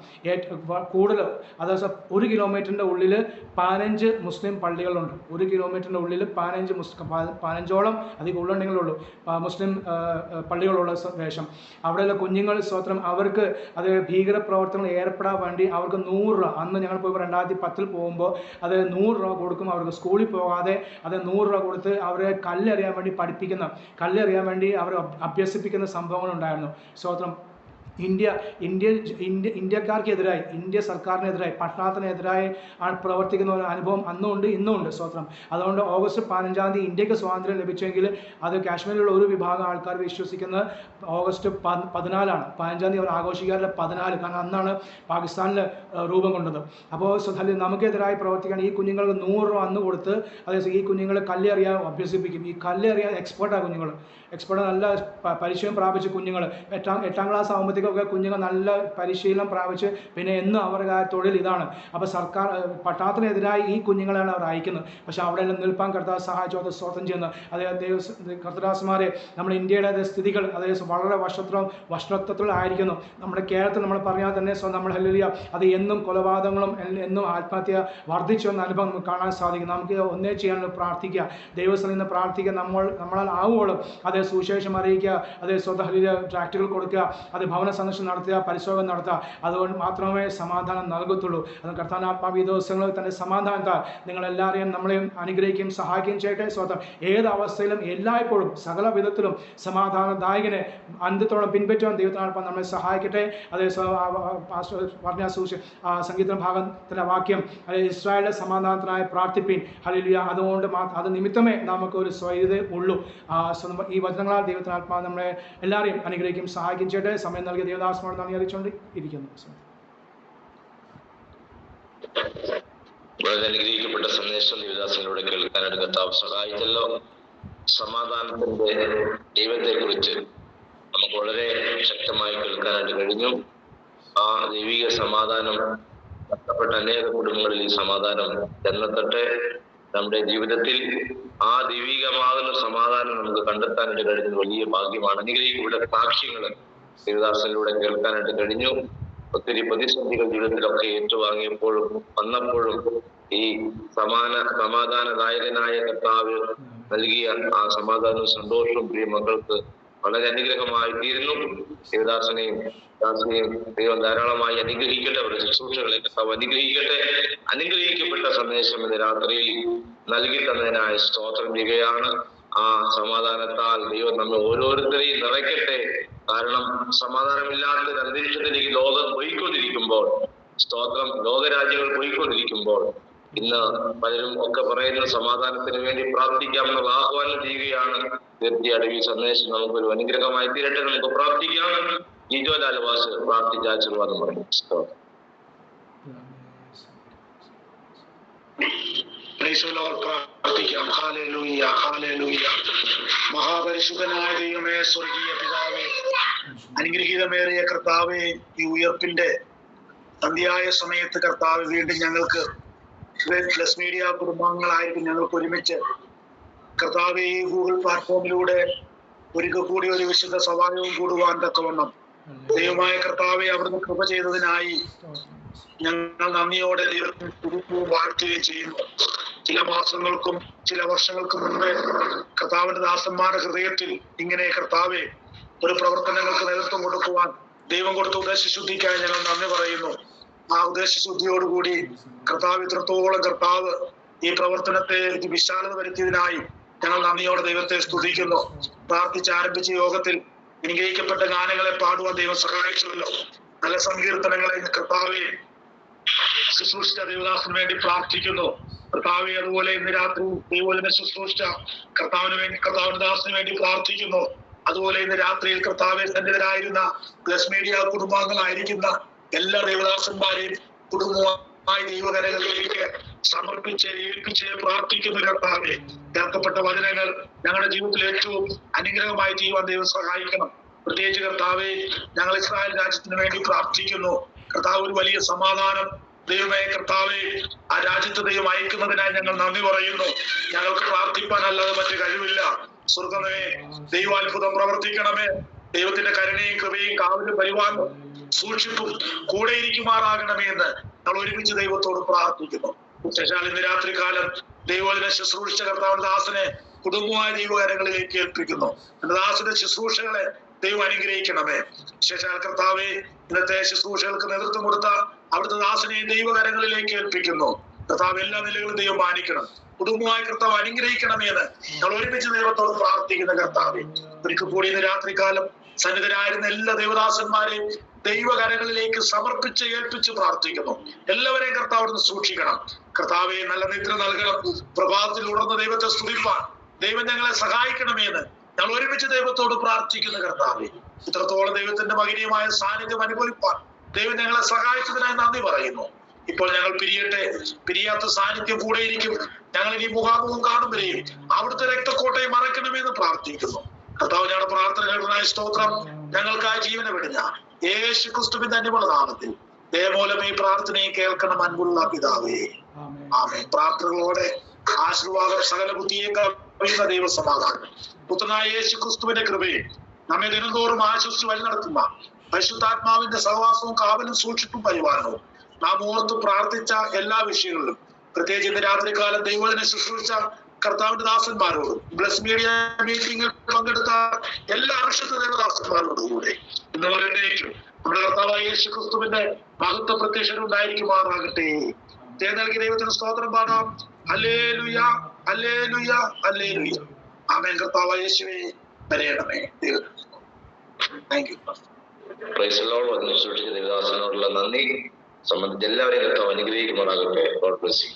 കൂടുതൽ അതായത് 1 കിലോമീറ്ററിൻ്റെ ഉള്ളിൽ 15 മുസ്ലിം പള്ളികളുണ്ട്. 1 കിലോമീറ്ററിൻ്റെ ഉള്ളിൽ 15ഓളം അധികം ഉള്ളുണ്ടെങ്കിലുള്ളൂ മുസ്ലിം പള്ളികളുള്ള വേഷം. അവിടെയുള്ള കുഞ്ഞുങ്ങൾ സ്വത്രം അവർക്ക് അത് ഭീകരപ്രവർത്തനങ്ങൾ ഏർപ്പെടാൻ വേണ്ടി അവർക്ക് 100 രൂപ, അന്ന് ഞങ്ങൾ പോയി 2010 പോകുമ്പോൾ അത് 100 രൂപ കൊടുക്കും. അവർക്ക് സ്കൂളിൽ പോകാതെ അത് 100 രൂപ കൊടുത്ത് അവരെ കല്ലെറിയാൻ വേണ്ടി അവർ അഭ്യസിപ്പിക്കുന്ന സംഭവങ്ങളുണ്ടായിരുന്നു. സ്വത്രം ഇന്ത്യക്കാർക്കെതിരായി, ഇന്ത്യ സർക്കാരിനെതിരായി, പട്ടാളത്തിനെതിരായി പ്രവർത്തിക്കുന്ന ഒരു അനുഭവം അന്നുമുണ്ട് ഇന്നുമുണ്ട്. സ്വത്രം അതുകൊണ്ട് ഓഗസ്റ്റ് 15-ാം തീയതി ഇന്ത്യക്ക് സ്വാതന്ത്ര്യം ലഭിച്ചെങ്കിൽ അത് കാശ്മീരിലുള്ള ഒരു വിഭാഗം ആൾക്കാർ വിശ്വസിക്കുന്നത് ഓഗസ്റ്റ് 14-ആണ്. 15-ാം തീയതി അവർ ആഘോഷിക്കാറില്ല 14, കാരണം അന്നാണ് പാകിസ്ഥാനിൽ രൂപം കൊണ്ടത്. അപ്പോൾ നമുക്കെതിരായി പ്രവർത്തിക്കാൻ ഈ കുഞ്ഞുങ്ങൾക്ക് 100 രൂപ അന്ന് കൊടുത്ത് അതേസമയം ഈ കുഞ്ഞുങ്ങളെ കല്ലെറിയാൻ അഭ്യസിപ്പിക്കും. ഈ കല്ലെറിയാൻ എക്സ്പേർട്ടാണ് കുഞ്ഞുങ്ങൾ. നല്ല പരിശീലനം പ്രാപിച്ച കുഞ്ഞുങ്ങൾ 8ാം ക്ലാസ് ആകുമ്പോഴത്തേക്കൊക്കെ കുഞ്ഞുങ്ങൾ നല്ല പരിശീലനം പ്രാപിച്ച് പിന്നെ എന്നും അവരുടെ ആ തൊഴിൽ ഇതാണ്. അപ്പോൾ സർക്കാർ പട്ടാളത്തിനെതിരായി ഈ കുഞ്ഞുങ്ങളെയാണ് അവർ അയക്കുന്നത്. പക്ഷേ അവിടെ നിൽപ്പാൻ കർത്താവ് സഹായിച്ചു സ്തോത്രം ചെയ്യുന്നത്. കർത്തദാസന്മാരെ നമ്മുടെ ഇന്ത്യയുടെ സ്ഥിതികൾ അതായത് വളരെ വഷളത്വത്തിലായിരിക്കുന്നു. നമ്മുടെ കേരളത്തിൽ നമ്മൾ പറഞ്ഞാൽ തന്നെ നമ്മൾ ഹല്ലേലൂയ അത് എന്നും കൊലപാതകങ്ങളും എന്നും ആത്മഹത്യ വർദ്ധിച്ചു എന്ന അനുഭവം നമുക്ക് കാണാൻ സാധിക്കും. നമുക്ക് ഒന്നേ ചെയ്യാനുള്ള പ്രാർത്ഥിക്കുക, ദൈവസ്ഥലിൽ നിന്ന് പ്രാർത്ഥിക്കുക. നമ്മളാൽ ആവുകയോളം അത് സുവിശേഷം അറിയിക്കുക, അത് സ്വതഹല്ലേലൂയ ട്രാക്റ്റുകൾ കൊടുക്കുക, അത് ഭവന സന്ദർശനം നടത്തുക, പരിശോധന നടത്തുക. അതുകൊണ്ട് മാത്രമേ സമാധാനം നൽകത്തുള്ളൂ. അത് കർത്താനാത്മാവ് ഈ ദിവസങ്ങളിൽ തൻ്റെ സമാധാനത്താൽ നിങ്ങളെല്ലാവരെയും നമ്മളെയും അനുഗ്രഹിക്കുകയും സഹായിക്കുകയും ചെയ്യട്ടെ. സ്വതം ഏത് അവസ്ഥയിലും എല്ലായ്പ്പോഴും സകല വിധത്തിലും സമാധാനദായകനെ അന്ത്യത്തോളം പിൻപറ്റുവാൻ ദൈവത്തിനാത്മാവ് നമ്മളെ സഹായിക്കട്ടെ. അതേ പറഞ്ഞ സംഗീത ഭാഗത്തിൻ്റെ വാക്യം ഇസ്രായേലിലെ സമാധാനത്തിനായി പ്രാർത്ഥിപ്പീൻ ഹല്ലേലൂയ. അതുകൊണ്ട് അത് നിമിത്തമേ നമുക്കൊരു സ്വൈര്യത ഉള്ളൂ. ഈ വചനങ്ങളാൽ ദൈവത്തിനാത്മാവ് നമ്മളെ എല്ലാവരെയും അനുഗ്രഹിക്കും സഹായിക്കും ചെയ്യട്ടെ. സമയം നൽകിയ ദേവദാസനോട് നന്ദി അറിയിച്ചുകൊണ്ട് ഇരിക്കുന്നു. വളരെ അനുഗ്രഹിക്കപ്പെട്ട സന്ദേശം ദേവദാസനിലൂടെ കേൾക്കാനായിട്ട് കർത്താവ് സഹായിച്ചല്ലോ. സമാധാനത്തിന്റെ ദൈവത്തെ കുറിച്ച് നമുക്ക് വളരെ ശക്തമായി കേൾക്കാനായിട്ട് കഴിഞ്ഞു. ആ ദൈവിക സമാധാനം നഷ്ടപ്പെട്ട അനേക കുടുംബങ്ങളിൽ ഈ സമാധാനം ചെന്നെത്തട്ടെ. നമ്മുടെ ജീവിതത്തിൽ ആ ദൈവികമാകുന്ന സമാധാനം നമുക്ക് കണ്ടെത്താനായിട്ട് കഴിഞ്ഞത് വലിയ ഭാഗ്യമാണ്. അനുഗ്രഹിക്കപ്പെട്ട സാക്ഷ്യങ്ങൾ ദേവദാസനിലൂടെ കേൾക്കാനായിട്ട് കഴിഞ്ഞു. ഒത്തിരി പ്രതിസന്ധികൾ ജീവിതത്തിലൊക്കെ ഏറ്റുവാങ്ങിയപ്പോഴും വന്നപ്പോഴും ഈ സമാധാനദായകനായ കർത്താവ് നൽകിയ ആ സമാധാനവും സന്തോഷവും പ്രിയ മക്കൾക്ക് വളരെ അനുഗ്രഹമായി തീരുന്നു. ദേവദാസനെയും ദൈവം ധാരാളമായി അനുഗ്രഹിക്കട്ടെ. അവരുടെ ശുശ്രൂഷകളെ കർത്താവ് അനുഗ്രഹിക്കട്ടെ. അനുഗ്രഹിക്കപ്പെട്ട സന്ദേശം ഇന്ന് രാത്രിയിൽ നൽകി തന്നതിനായ സ്തോത്രം ചെയ്യുകയാണ്. ആ സമാധാനത്താൽ ദൈവം നമ്മെ ഓരോരുത്തരെയും നിറയ്ക്കട്ടെ. കാരണം സമാധാനമില്ലാത്ത അന്തരീക്ഷത്തിലേക്ക് ലോകം പോയിക്കൊണ്ടിരിക്കുമ്പോൾ, സ്തോത്രം, ലോകരാജ്യങ്ങൾ പോയിക്കൊണ്ടിരിക്കുമ്പോൾ ഇന്ന് പലരും ഒക്കെ പറയുന്ന സമാധാനത്തിന് വേണ്ടി പ്രാർത്ഥിക്കാമെന്ന് ആഹ്വാനം ചെയ്യുകയാണ്. തീർച്ചയായിട്ടും ഈ സന്ദേശം നമുക്കൊരു അനുഗ്രഹമായി തീരട്ടെ. നമുക്ക് പ്രാർത്ഥിക്കാം. ഈജോലാലവാസ് പ്രാർത്ഥിച്ച ആശീർവാദം പറയും. പ്രാർത്ഥിക്കാം. Hallelujah, hallelujah. മഹാപരിശുദ്ധനായ ദൈവമേ, സ്വർഗീയ പിതാവേ, അനുഗ്രഹീതമേറിയ കർത്താവേ, ഈ ഉയർപ്പിന്റെ സന്ധ്യായ സമയത്ത് കർത്താവ് വീണ്ടും ഞങ്ങൾക്ക് പ്ലസ് മീഡിയ കുടുംബാംഗങ്ങളായിരിക്കും ഞങ്ങൾക്ക് ഒരുമിച്ച് കർത്താവെ ഈ ഗൂഗിൾ പ്ലാറ്റ്ഫോമിലൂടെ ഒരിക്കൽ കൂടി ഒരു വിശുദ്ധ സഭായവും കൂടുവാൻ തക്കവണ്ണം ദൈവമായ കർത്താവെ അവിടുന്ന് കൃപ ചെയ്തതിനായി ഞങ്ങൾ നന്ദിയോടെ ദൈവത്തിന് സ്തുതിക്കുകയും വാഴ്ത്തുകയും ചെയ്യുന്നു. ചില മാസങ്ങൾക്കും ചില വർഷങ്ങൾക്കും മുൻപേ കർത്താവിന്റെ ദാസന്മാരുടെ ഹൃദയത്തിൽ ഇങ്ങനെ കർത്താവെ ഒരു പ്രവർത്തനങ്ങൾക്ക് നേതൃത്വം കൊടുക്കുവാൻ ദൈവം കൊടുത്ത ഉദ്ദേശശുദ്ധിക്കായി ഞങ്ങൾ നന്ദി പറയുന്നു. ആ ഉദ്ദേശശുദ്ധിയോടുകൂടി കർത്താവ് ഇത്രത്തോളം കർത്താവ് ഈ പ്രവർത്തനത്തെ വിശാലത വരുത്തിയതിനായി ഞങ്ങൾ നന്ദിയോടെ ദൈവത്തെ സ്തുതിക്കുന്നു. പ്രാർത്ഥിച്ച് ആരംഭിച്ച യോഗത്തിൽ അനുഗ്രഹിക്കപ്പെട്ട ഗാനങ്ങളെ പാടുവാൻ ദൈവം സഹായിച്ചുവല്ലോ. നല്ല സങ്കീർത്തനങ്ങളെ കർത്താവെ ശുശ്രൂഷിച്ച ദൈവദാസന് വേണ്ടി പ്രാർത്ഥിക്കുന്നു. കർത്താവെ അതുപോലെ ഇന്ന് രാത്രി ദൈവത്തിനെ ശുശ്രൂഷിച്ച കർത്താവിന്റെ ദാസന് വേണ്ടി പ്രാർത്ഥിക്കുന്നു. അതുപോലെ ഇന്ന് രാത്രിയിൽ കർത്താവെ സന്നിധരായിരുന്ന പ്ലസ് മീഡിയ കുടുംബാംഗങ്ങളായിരിക്കുന്ന എല്ലാ ദൈവദാസന്മാരെയും കുടുംബമായി ദൈവകരങ്ങളിലേക്ക് സമർപ്പിച്ച് ഏൽപ്പിച്ച് പ്രാർത്ഥിക്കുന്ന കർത്താവെ കേൾക്കപ്പെട്ട വചനങ്ങൾ ഞങ്ങളുടെ ജീവിതത്തിൽ ഏറ്റവും അനുഗ്രഹമായി ചെയ്യുവാൻ ദൈവം സഹായിക്കണം. പ്രത്യേകിച്ച് കർത്താവെ ഞങ്ങൾ ഇസ്രായേൽ രാജ്യത്തിന് വേണ്ടി പ്രാർത്ഥിക്കുന്നു. കർത്താവ് ഒരു വലിയ സമാധാനം ദൈവമേ കർത്താവെ ആ രാജ്യത്ത് ദൈവം അയക്കുന്നതിനായി ഞങ്ങൾ നന്ദി പറയുന്നു. ഞങ്ങൾക്ക് പ്രാർത്ഥിപ്പാനല്ലാതെ മറ്റു കഴിവില്ല. സ്വർഗമേ ദൈവാത്ഭുതം പ്രവർത്തിക്കണമേ. ദൈവത്തിന്റെ കരുണയും കൃപയും കാവലും പരിപാലനവും സൂക്ഷിപ്പും കൂടെ ഇരിക്കുമാറാകണമേ എന്ന് നമ്മൾ ഒരുമിച്ച് ദൈവത്തോട് പ്രാർത്ഥിക്കുന്നു. ശേഷാൽ ഇന്ന് രാത്രികാലം ദൈവത്തിനെ ശുശ്രൂഷിച്ച കർത്താവിന്റെ ദാസനെ കുടുംബമായ ദൈവകരങ്ങളിലേക്ക് ഏൽപ്പിക്കുന്നു. ദാസന്റെ ശുശ്രൂഷകളെ ദൈവം അനുഗ്രഹിക്കണമേ. ശേഷാൽ കർത്താവെ ഇന്നത്തെ ശുശ്രൂഷകൾക്ക് നേതൃത്വം കൊടുത്ത അവിടുത്തെ ദാസനെ ദൈവകരങ്ങളിലേക്ക് ഏൽപ്പിക്കുന്നു. കർത്താവ് എല്ലാ നിലകളും ദൈവം മാനിക്കണം. കുടുംബമായ കർത്താവ് അനുഗ്രഹിക്കണമേ എന്ന് നമ്മൾ ഒരുമിച്ച് ദൈവത്തോട് പ്രാർത്ഥിക്കുന്ന കർത്താവെ, ഒരിക്കൽ കൂടി ഇന്ന് രാത്രികാലം സന്നിധരായിരുന്ന എല്ലാ ദൈവദാസന്മാരെയും ദൈവകരങ്ങളിലേക്ക് സമർപ്പിച്ച് ഏൽപ്പിച്ച് പ്രാർത്ഥിക്കുന്നു. എല്ലാവരെയും കർത്താവിന് സൂക്ഷിക്കണം. കർത്താവെ നല്ല നിദ്ര നൽകണം. പ്രഭാതത്തിൽ ഉണർന്ന ദൈവത്തെ സ്തുതിപ്പാൻ ദൈവം ഞങ്ങളെ സഹായിക്കണമേ എന്ന് ഞങ്ങൾ ഒരുമിച്ച് ദൈവത്തോട് പ്രാർത്ഥിക്കുന്ന കർത്താവെ, ഇത്രത്തോളം ദൈവത്തിന്റെ മഹനീയമായ സാന്നിധ്യം അനുഭവിപ്പാൻ ദൈവം ഞങ്ങളെ സഹായിച്ചതിനായി നന്ദി പറയുന്നു. ഇപ്പോൾ ഞങ്ങൾ പിരിയട്ടെ. പിരിയാത്ത സാന്നിധ്യം കൂടെ ഇരിക്കും. ഞങ്ങൾ ഇനി മുഖാമുഖം കാണുമ്പോഴേയും അവിടുത്തെ രക്തക്കോട്ടയെ മറക്കണമെന്ന് പ്രാർത്ഥിക്കുന്നു. കർത്താവ് ഞങ്ങളുടെ പ്രാർത്ഥനകൾക്കായി സ്തോത്രം. ഞങ്ങൾക്കായി ജീവനെ വിടുന്ന യേശു ക്രിസ്തുവിന്റെ അന്യമുള്ള നാമത്തിൽ ദൈവമൂലം ഈ പ്രാർത്ഥനയെ കേൾക്കണം അൻപുള്ള പിതാവേ, ആമേൻ. പ്രാർത്ഥനകളോടെ ആശീർവാദം സകല ബുദ്ധിയേക്കാൾ ദൈവസമാധാനം പുത്രനായ യേശു ക്രിസ്തുവിന്റെ കൃപയെ നമ്മെ ദിനംതോറും ആശ്വസിച്ച് വഴി നടത്തുന്ന പരിശുദ്ധാത്മാവിന്റെ സഹവാസവും കാവലും സൂക്ഷിപ്പും പരിപാലനവും നാം ഓർത്ത് പ്രാർത്ഥിച്ച എല്ലാ വിഷയങ്ങളിലും, പ്രത്യേകിച്ച് ഇന്ന് രാത്രികാലം ദൈവത്തിനെ ശുശ്രൂഷിച്ച കർത്താവിന്റെ ദാസന്മാരോടും ബ്ലസ് മീഡിയ മീറ്റിംഗിൽ പങ്കെടുത്ത എല്ലാ അർഷത്ത ദൈവദാസന്മാരോടും കൂടെ ഇന്നുവരേക്കും നമ്മുടെ കർത്താവായ യേശു ക്രിസ്തുവിന്റെ മഹത്വ പ്രത്യക്ഷത ഉണ്ടായിരിക്കുമാറാകട്ടെ. നൽകി ദൈവത്തിന് സ്തോത്രം പാടാം. ഹല്ലേലൂയ, ഹല്ലേലൂയ, ഹല്ലേലൂയ. ആമേൻ. കർത്താവായ യേശുവേ വരേണമേ. Thank you. Praise the lord. വചനം സൂക്ഷിച്ച ദൈവദാസനോടുള്ള നന്ദി. സംബന്ധിച്ച് എല്ലാവരെയും കർത്താവ് അനുഗ്രഹിക്കുമാറാകട്ടെ. God bless U.